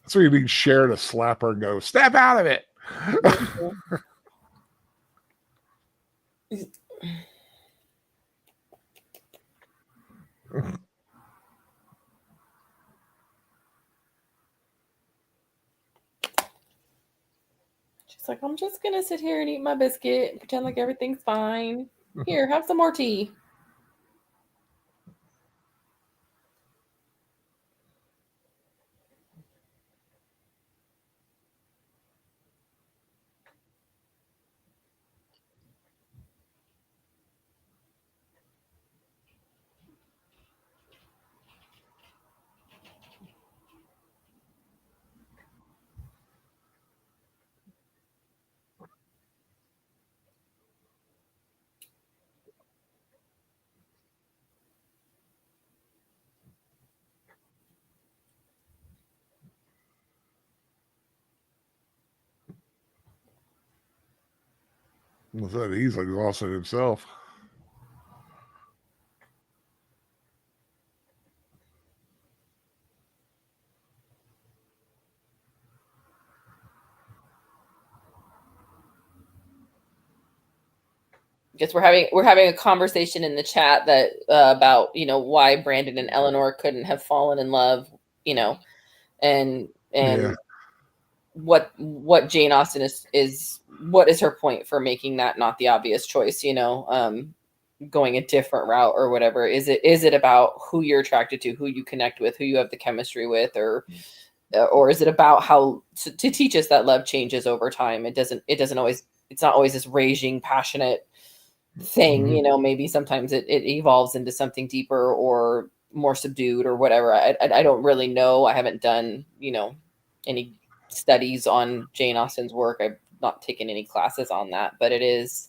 So you need Cher to slap her and go, step out of it. She's like, I'm just going to sit here and eat my biscuit and pretend like everything's fine. Here, have some more tea. He's exhausted himself. Guess we're having a conversation in the chat that about why Brandon and Eleanor couldn't have fallen in love, and Yeah. what Jane Austen is what is her point for making that not the obvious choice, going a different route or whatever. Is it about who you're attracted to, who you connect with, who you have the chemistry with, or is it about how to teach us that love changes over time? It doesn't always, it's not always this raging passionate thing. Mm-hmm. Maybe sometimes it evolves into something deeper or more subdued or whatever. I don't really know. I haven't done any studies on Jane Austen's work. I've not taken any classes on that, but it is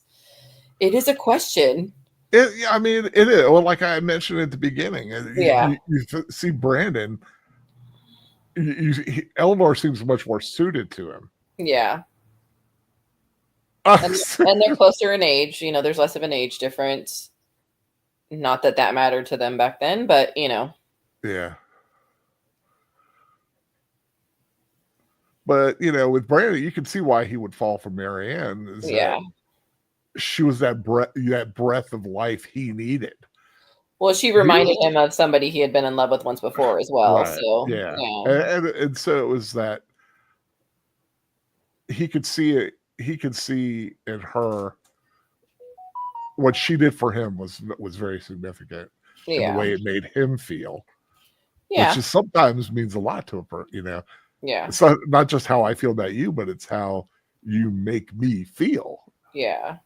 a question. I mean, it is. Well, like I mentioned at the beginning, Yeah. you see Brandon. Eleanor seems much more suited to him. Yeah. And they're closer in age. There's less of an age difference. Not that mattered to them back then, but Yeah. But with Brandon, you can see why he would fall for Marianne. Yeah. She was that breath of life he needed. Well, she reminded him of somebody he had been in love with once before as well. Right. So yeah. And so it was that he could see it. He could see in her what she did for him was very significant. Yeah. In the way it made him feel. Yeah. Which is sometimes means a lot to a person, Yeah. It's not just how I feel about you, but it's how you make me feel. Yeah.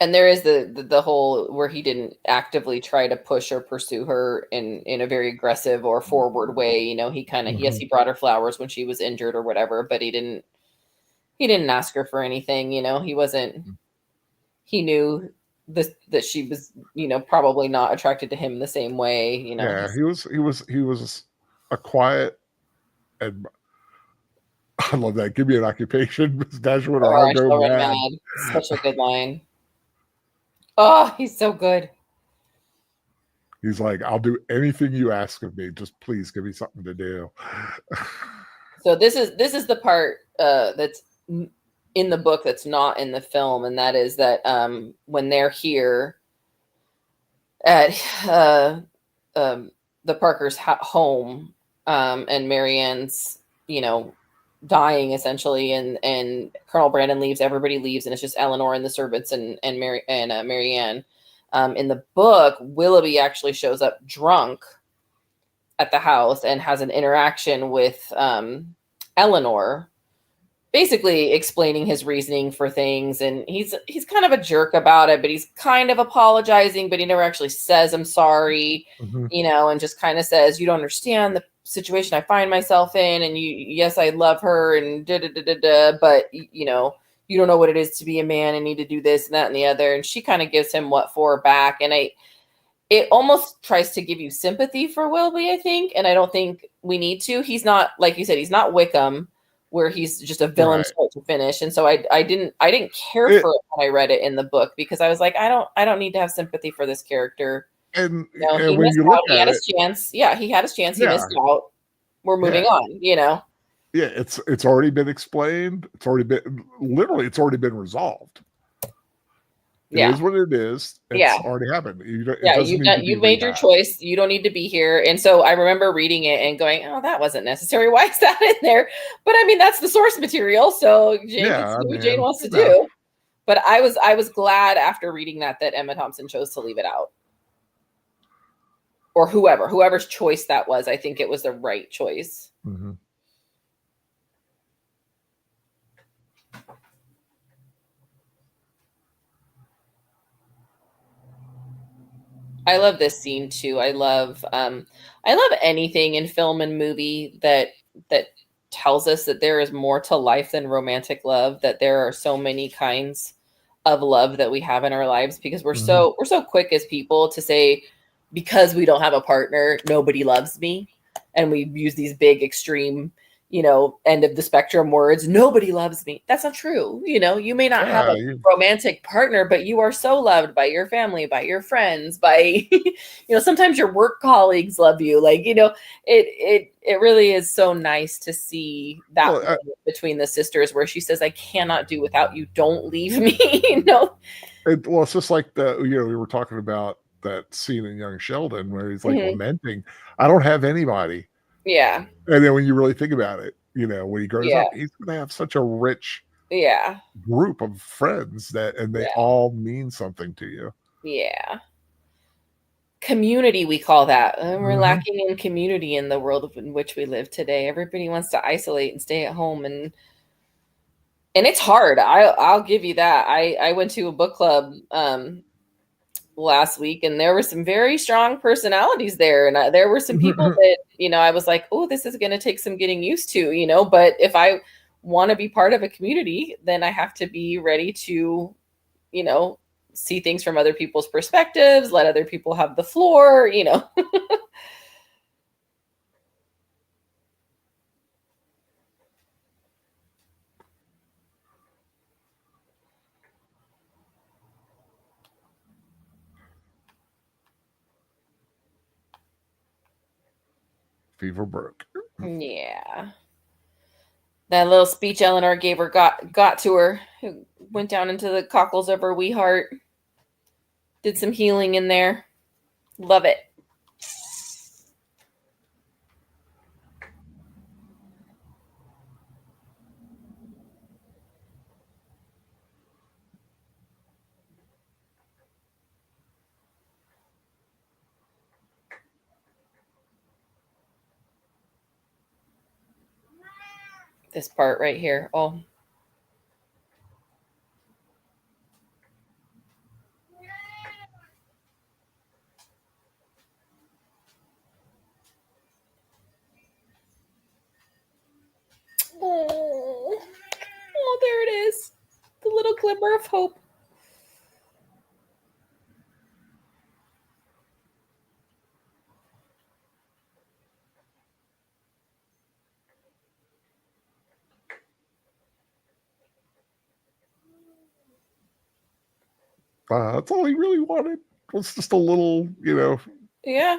And there is the whole where he didn't actively try to push or pursue her in a very aggressive or forward way. He kind of, yes, he brought her flowers when she was injured or whatever, but he didn't ask her for anything. He wasn't, he knew that she was, probably not attracted to him the same way. Yeah, he was a quiet and I love that. Give me an occupation, Miss Dashwood, or I'll go mad. Such a good line. Oh, he's so good. He's like, I'll do anything you ask of me. Just please give me something to do. So this is the part that's in the book that's not in the film, and that is that when they're here at the Parkers' home, and Marianne's, dying essentially, and Colonel Brandon leaves, everybody leaves, and it's just Eleanor and the servants and Marianne. In the book, Willoughby actually shows up drunk at the house and has an interaction with Eleanor, basically explaining his reasoning for things, and he's kind of a jerk about it, but he's kind of apologizing, but he never actually says I'm sorry, and just kind of says, you don't understand the situation I find myself in, and yes, I love her, and but you don't know what it is to be a man and need to do this and that and the other. And she kind of gives him what for back, and it almost tries to give you sympathy for Willoughby, I think, and I don't think we need to. He's not, like you said, he's not Wickham, where he's just a villain start to finish. And so I didn't care for it when I read it in the book, because I was like, I don't need to have sympathy for this character. And, he when missed you out. look He at had it, his chance. Yeah, he had his chance. He missed out. We're moving on, Yeah, it's already been explained. It's already been resolved. It is what it is. It's already happened. You've made your choice. You don't need to be here. And so I remember reading it and going, oh, that wasn't necessary. Why is that in there? But I mean, that's the source material. So Jane can do what Jane wants to do. But I was glad after reading that Emma Thompson chose to leave it out. Or whoever's choice that was. I think it was the right choice. Mm-hmm. I love this scene too. I love anything in film and movie that tells us that there is more to life than romantic love, that there are so many kinds of love that we have in our lives, because we're so quick as people to say because we don't have a partner, nobody loves me. And we use these big extreme, you know, end of the spectrum words. Nobody loves me. That's not true. You know, you may not have a romantic partner, but you are so loved by your family, by your friends, by, you know, sometimes your work colleagues love you. Like, you know, it really is so nice to see that between the sisters where she says, I cannot do without you. Don't leave me. You know? Well, it's just like we were talking about that scene in Young Sheldon where he's like lamenting, I don't have anybody. Yeah. And then when you really think about it, you know, when he grows up, he's going to have such a rich group of friends and they all mean something to you. Yeah. Community, we call that. We're lacking in community in the world in which we live today. Everybody wants to isolate and stay at home, and it's hard. I'll give you that. I went to a book club last week, and there were some very strong personalities there, and there were some people that, you know, I was like, oh, this is going to take some getting used to, you know, but if I want to be part of a community, then I have to be ready to, you know, see things from other people's perspectives, let other people have the floor, you know. Fever broke. Yeah. That little speech Eleanor gave her got to her. It went down into the cockles of her wee heart. Did some healing in there. Love it. This part right here. Oh. Oh, there it is. The little glimmer of hope. That's all he really wanted. Was just a little, you know. Yeah.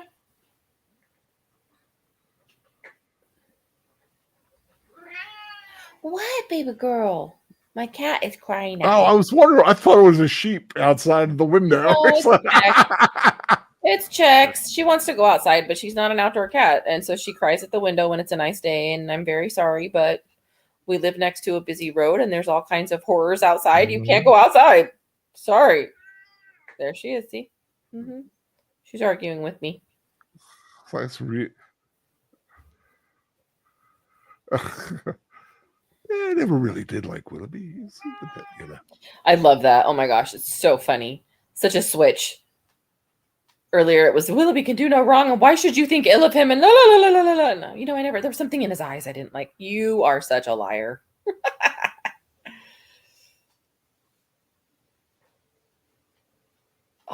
What, baby girl? My cat is crying now. Oh, I was wondering. I thought it was a sheep outside the window. No, it's Chex. It's Chex. She wants to go outside, but she's not an outdoor cat. And so she cries at the window when it's a nice day. And I'm very sorry, but we live next to a busy road and there's all kinds of horrors outside. You can't go outside. Sorry. There she is. See? She's arguing with me. That's I never really did like Willoughby. You know. I love that. Oh my gosh, it's so funny. Such a switch. Earlier it was Willoughby can do no wrong, and why should you think ill of him? And la la la la la la. No, you know, there was something in his eyes I didn't like. You are such a liar.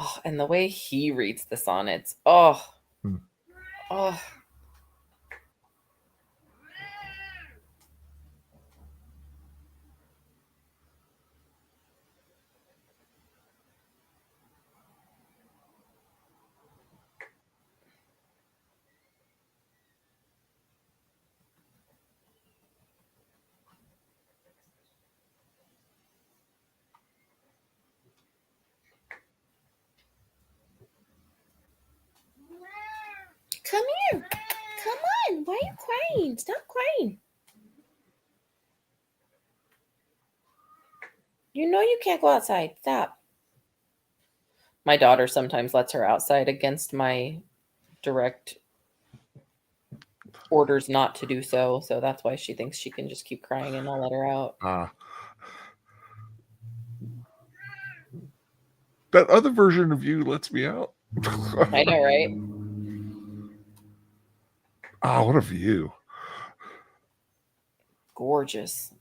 Oh, and the way he reads the sonnets. Oh. Oh. Come here. Come on. Why are you crying? Stop crying. You know you can't go outside. Stop. My daughter sometimes lets her outside against my direct orders not to do so. So that's why she thinks she can just keep crying and I'll let her out. That other version of you lets me out. I know, right? What a view. Gorgeous.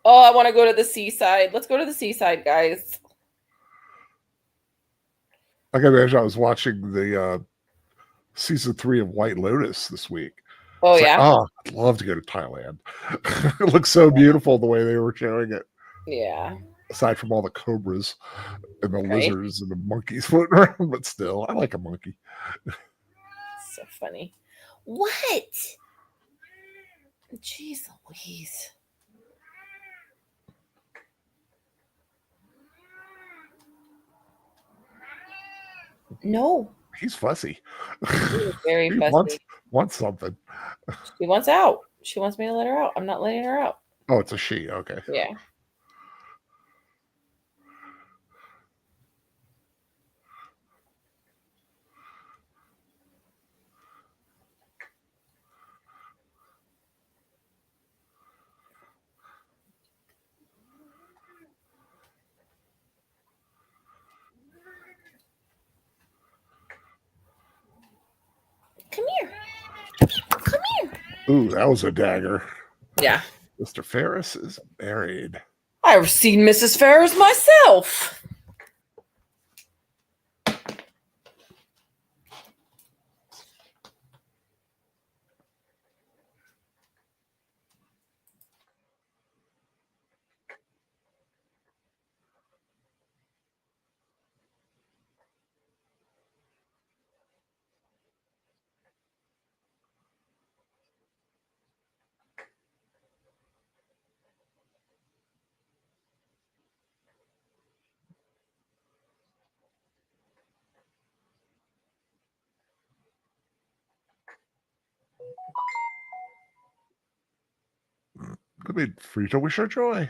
Oh, I want to go to the seaside. Let's go to the seaside, guys. I can imagine I was watching the season 3 of White Lotus this week. Oh, It's yeah? I'd love to go to Thailand. It looks so beautiful the way they were showing it. Yeah. Aside from all the cobras and the Right? lizards and the monkeys floating around, but still, I like a monkey. So funny. What? Jeez Louise. No. He's fussy. He's very He fussy. wants something. She wants out. She wants me to let her out. I'm not letting her out. Oh, it's a she. Okay. Yeah. Come here. Come here. Ooh, that was a dagger. Yeah. Mr. Ferris is married. I've seen Mrs. Ferris myself. Could be free to wish her joy.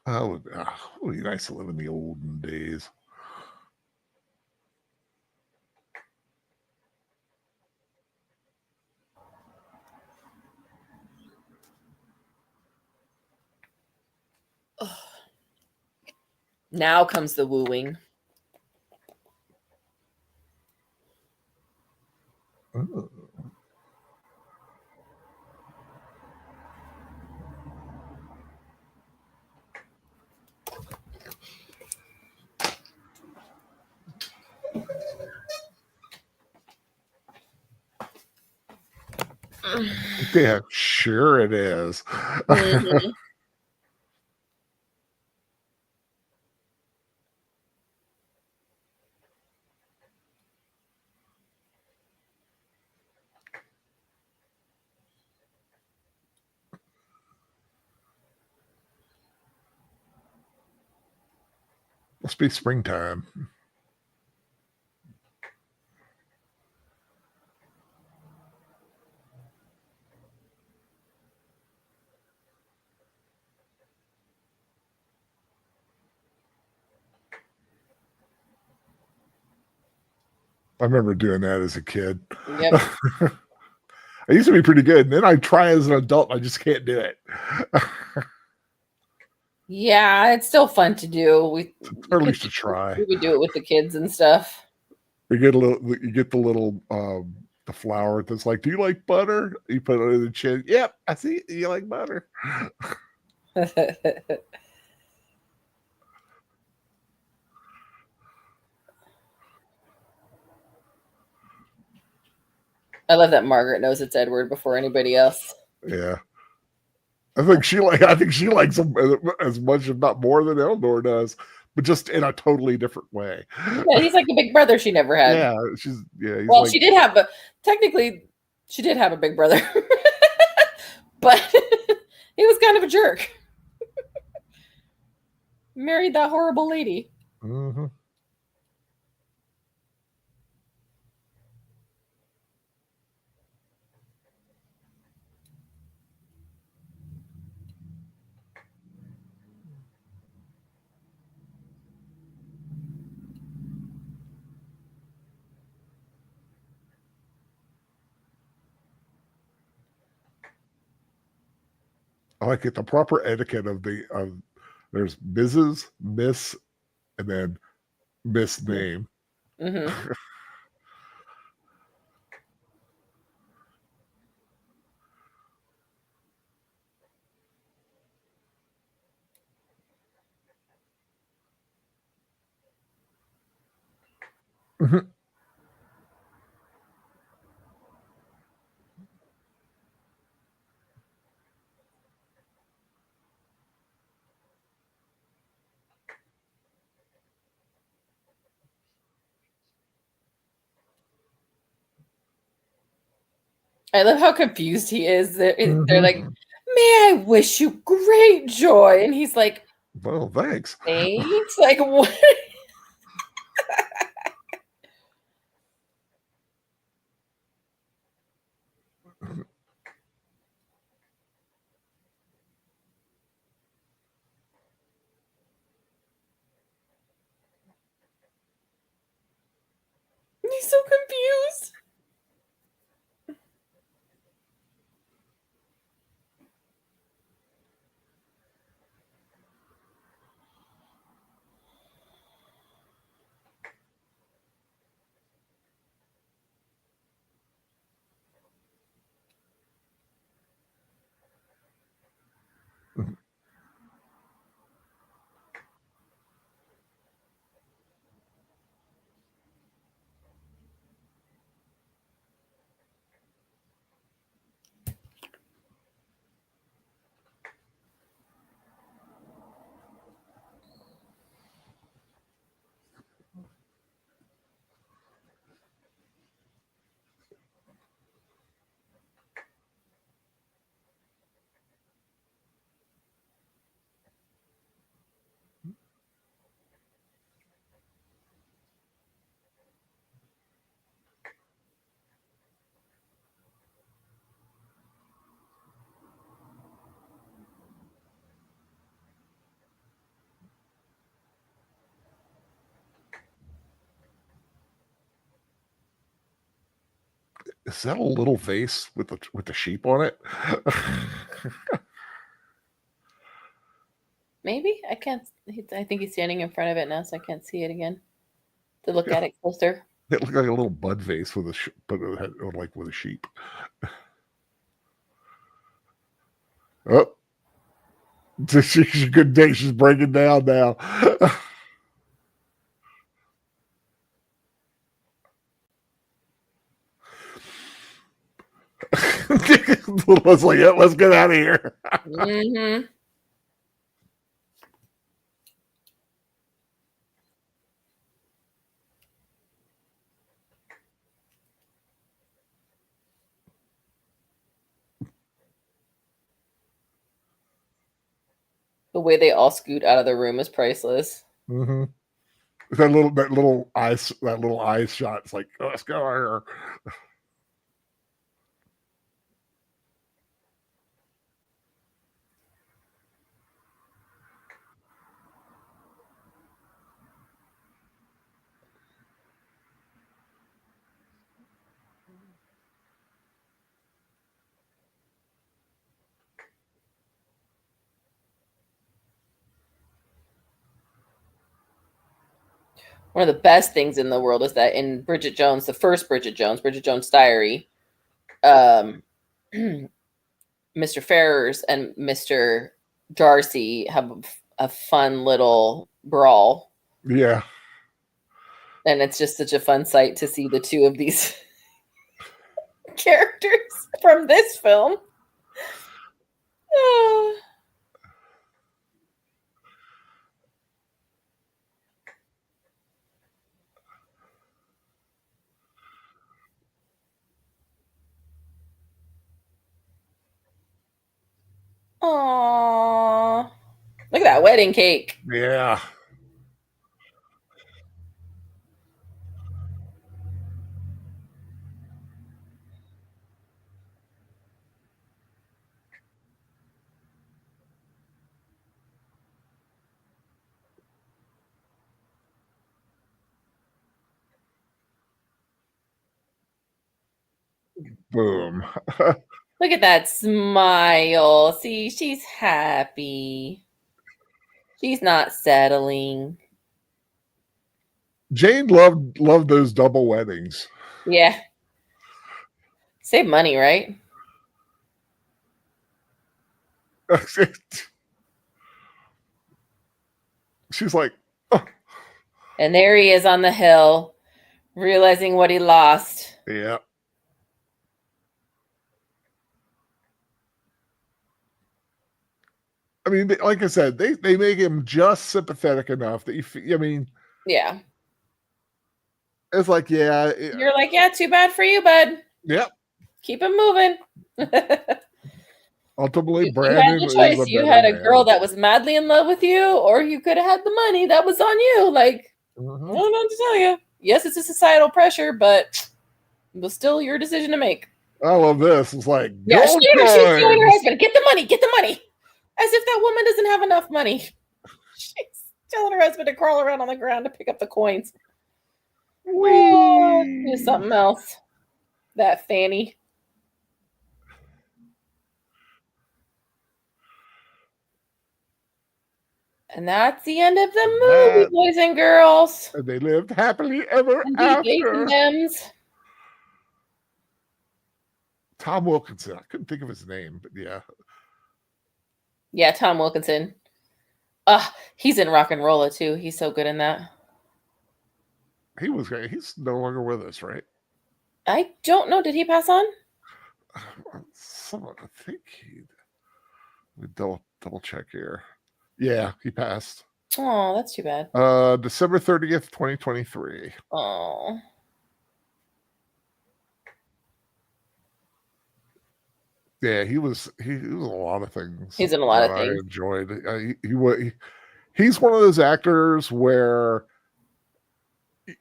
Oh, it would be nice to live in the olden days. Now comes the wooing. Oh. Yeah, sure it is. Mm-hmm. Must be springtime. I remember doing that as a kid. Yep. I used to be pretty good. And then I try as an adult, I just can't do it. Yeah, it's still fun to do. Or at least to try. We would do it with the kids and stuff. You get the little the flower that's like, do you like butter? You put it on the chin. Yep, I see you like butter. I love that Margaret knows it's Edward before anybody else. Yeah. I think she likes him as much, if not more, than Eleanor does, but just in a totally different way. Yeah, he's like a big brother she never had. Yeah, well, like, she did have a big brother, but he was kind of a jerk. Married that horrible lady. Mm-hmm. like it. The proper etiquette of there's Mrs., Miss, and then Miss name. Mm-hmm. Mhm. I love how confused he is. They're like, Mhm. "May I wish you great joy?" And he's like, Well, thanks. "Thanks." Like, what? He's so confused. Is that a little vase with the sheep on it? Maybe I can't. I think he's standing in front of it now, so I can't see it again to look at it closer. It looked like a little bud vase with but it had, like with a sheep. Oh, she's a good day. She's breaking down now. Let's like, yeah, let's get out of here. Mm-hmm. The way they all scoot out of the room is priceless. Mm-hmm. That little eyes shot. It's like, oh, let's go here. One of the best things in the world is that in Bridget Jones, the first Bridget Jones' Diary, um, Mr. Ferrers and Mr. Darcy have a fun little brawl, Yeah. and it's just such a fun sight to see the two of these characters from this film. Aww. Look at that wedding cake. Yeah. Boom. Look at that smile. See, she's happy. She's not settling. Jane loved those double weddings. Yeah. Save money, right? She's like, oh. And there he is on the hill, realizing what he lost. Yeah. I mean, like I said, they make him just sympathetic enough that Yeah. It's like, yeah. You're like, yeah, too bad for you, bud. Yep. Keep him moving. Ultimately, you Brandon had the choice. is You better had a man. girl that was madly in love with you, or you could have had the money that was on you. Like, I don't know what to tell you. Yes, it's a societal pressure, but it was still your decision to make. I love this. It's like, Yeah, gold she's telling her coins. husband, get the money, get the money. As if that woman doesn't have enough money. She's telling her husband to crawl around on the ground to pick up the coins. Oh, do something else. That Fanny. And that's the end of the movie, boys and girls. And they lived happily ever And after. Dems. Tom Wilkinson. I couldn't think of his name, but yeah. Yeah, Tom Wilkinson. He's in Rock and Rolla too. He's so good in that. He was great. He's no longer with us, right? I don't know. Did he pass on? Someone, I think we double check here. Yeah, he passed. Oh, that's too bad. December 30th, 2023. Oh. Yeah, he was a lot of things. He's in a lot of things. I enjoyed. He's one of those actors where,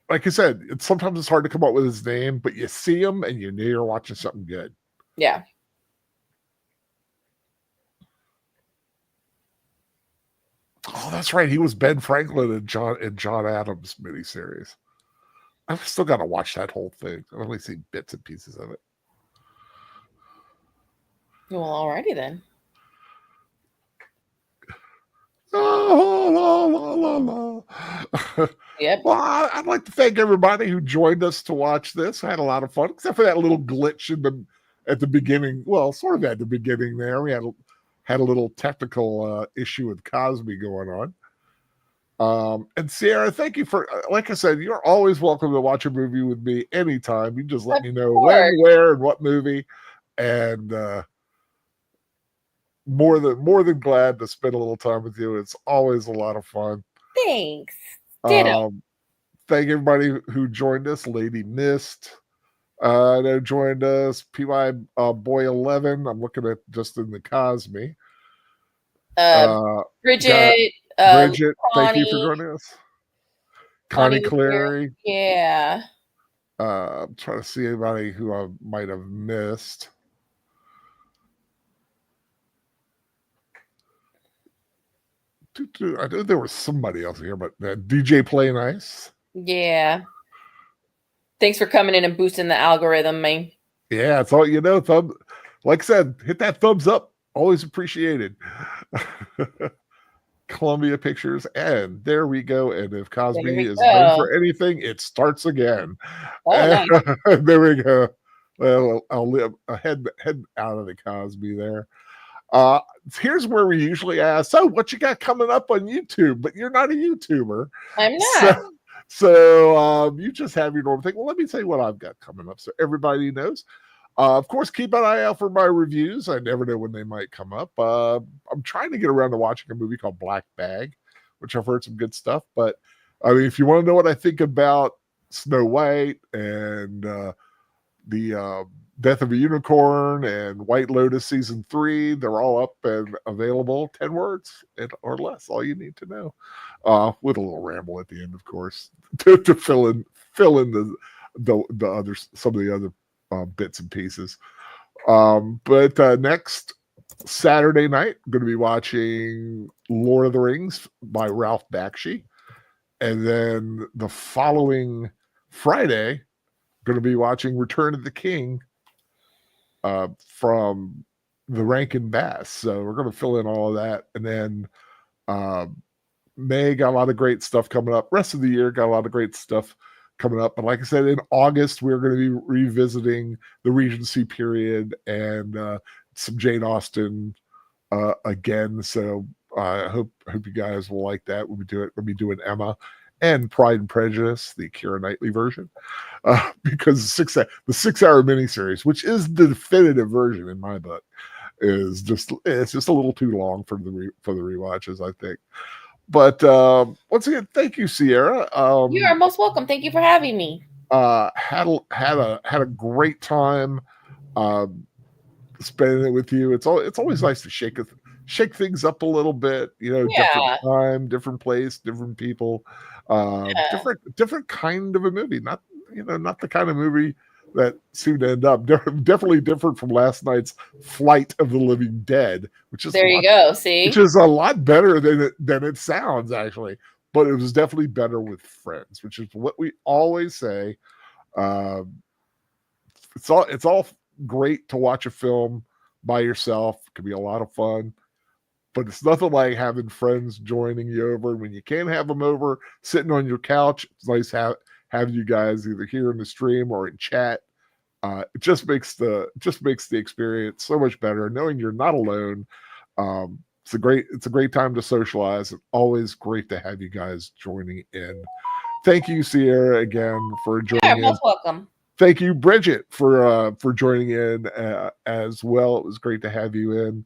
like I said, sometimes it's hard to come up with his name, but you see him and you know you're watching something good. Yeah. Oh, that's right. He was Ben Franklin in John Adams miniseries. I've still got to watch that whole thing. I've only seen bits and pieces of it. Well, alrighty then. Yep. Well, I'd like to thank everybody who joined us to watch this. I had a lot of fun, except for that little glitch at the beginning. Well, sort of at the beginning there. We had a little technical issue with Cosby going on. And Sierra, thank you for, like I said, you're always welcome to watch a movie with me anytime. You just let me know when, where, and what movie. And more than glad to spend a little time with you. It's always a lot of fun. Thanks. Ditto. Thank everybody who joined us. Lady Mist that joined us. PY Boy 11. I'm looking at just in the Cosme. Bridget. Bridget, Connie, thank you for joining us. Connie Cleary. Yeah. I'm trying to see anybody who I might have missed. I knew there was somebody else here, but DJ Play Nice. Yeah. Thanks for coming in and boosting the algorithm, man. Yeah, it's all like I said, hit that thumbs up. Always appreciated. Columbia Pictures, and there we go. And if Cosby is known for anything, it starts again. Oh, nice. There we go. Well, I'll head out of the Cosby there. Here's where we usually ask, so what you got coming up on YouTube? But you're not a YouTuber. I'm not. So you just have your normal thing. Well, let me tell you what I've got coming up so everybody knows. Of course, keep an eye out for my reviews. I never know when they might come up. I'm trying to get around to watching a movie called Black Bag, which I've heard some good stuff. But I mean, if you want to know what I think about Snow White and the Death of a Unicorn and White Lotus season 3, they're all up and available. 10 words or less, all you need to know. With a little ramble at the end, of course, to fill in the other some of the other bits and pieces. But next Saturday night, I'm going to be watching Lord of the Rings by Ralph Bakshi. And then the following Friday, going to be watching Return of the King from the Rankin Bass. So we're going to fill in all of that. And then May got a lot of great stuff coming up. Rest of the year got a lot of great stuff coming up. But like I said, in August, we're going to be revisiting the Regency period and some Jane Austen again. So I hope you guys will like that. We'll be doing Emma and Pride and Prejudice, the Keira Knightley version, because the 6-hour miniseries, which is the definitive version in my book, it's just a little too long for the rewatches, I think. But once again, thank you, Sierra. You are most welcome. Thank you for having me. Had a great time spending it with you. It's always nice to shake things up a little bit. Different time, different place, different people, different kind of a movie. Not the kind of movie that seemed to end up definitely different from last night's Flight of the Living Dead, which is which is a lot better than it sounds, actually. But it was definitely better with friends, which is what we always say. It's all great to watch a film by yourself. It can be a lot of fun, but it's nothing like having friends joining you over. When you can't have them over, sitting on your couch, it's nice having you guys either here in the stream or in chat. It just makes the experience so much better, knowing you're not alone. It's a great time to socialize. It's always great to have you guys joining in. Thank you, Sierra, again for joining in. You're most welcome. Thank you, Bridget, for joining in as well. It was great to have you in.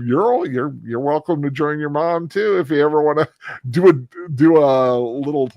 You're welcome to join your mom too if you ever want to do a little.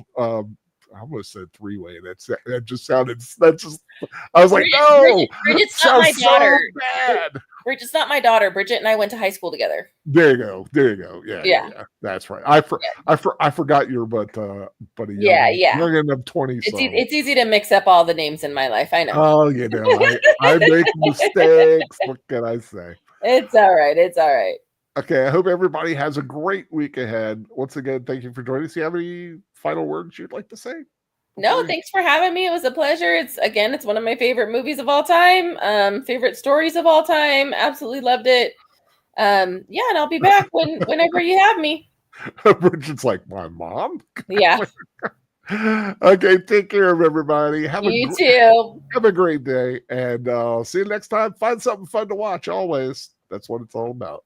I almost said 3-way. That just sounded. I was like, no. Bridget's not my daughter. So bad. Bridget's not my daughter. Bridget and I went to high school together. There you go. Yeah. That's right. I forgot you're but a young of 20. It's easy to mix up all the names in my life. I know. Oh, I make mistakes. What can I say? It's all right. Okay, I hope everybody has a great week ahead. Once again, thank you for joining us. Do you have any final words you'd like to say? No, thanks for having me. It was a pleasure. It's one of my favorite movies of all time. Favorite stories of all time. Absolutely loved it. And I'll be back whenever you have me. Bridget's like, my mom? Yeah. Okay, take care of everybody. You too. Have a great day, and see you next time. Find something fun to watch always. That's what it's all about.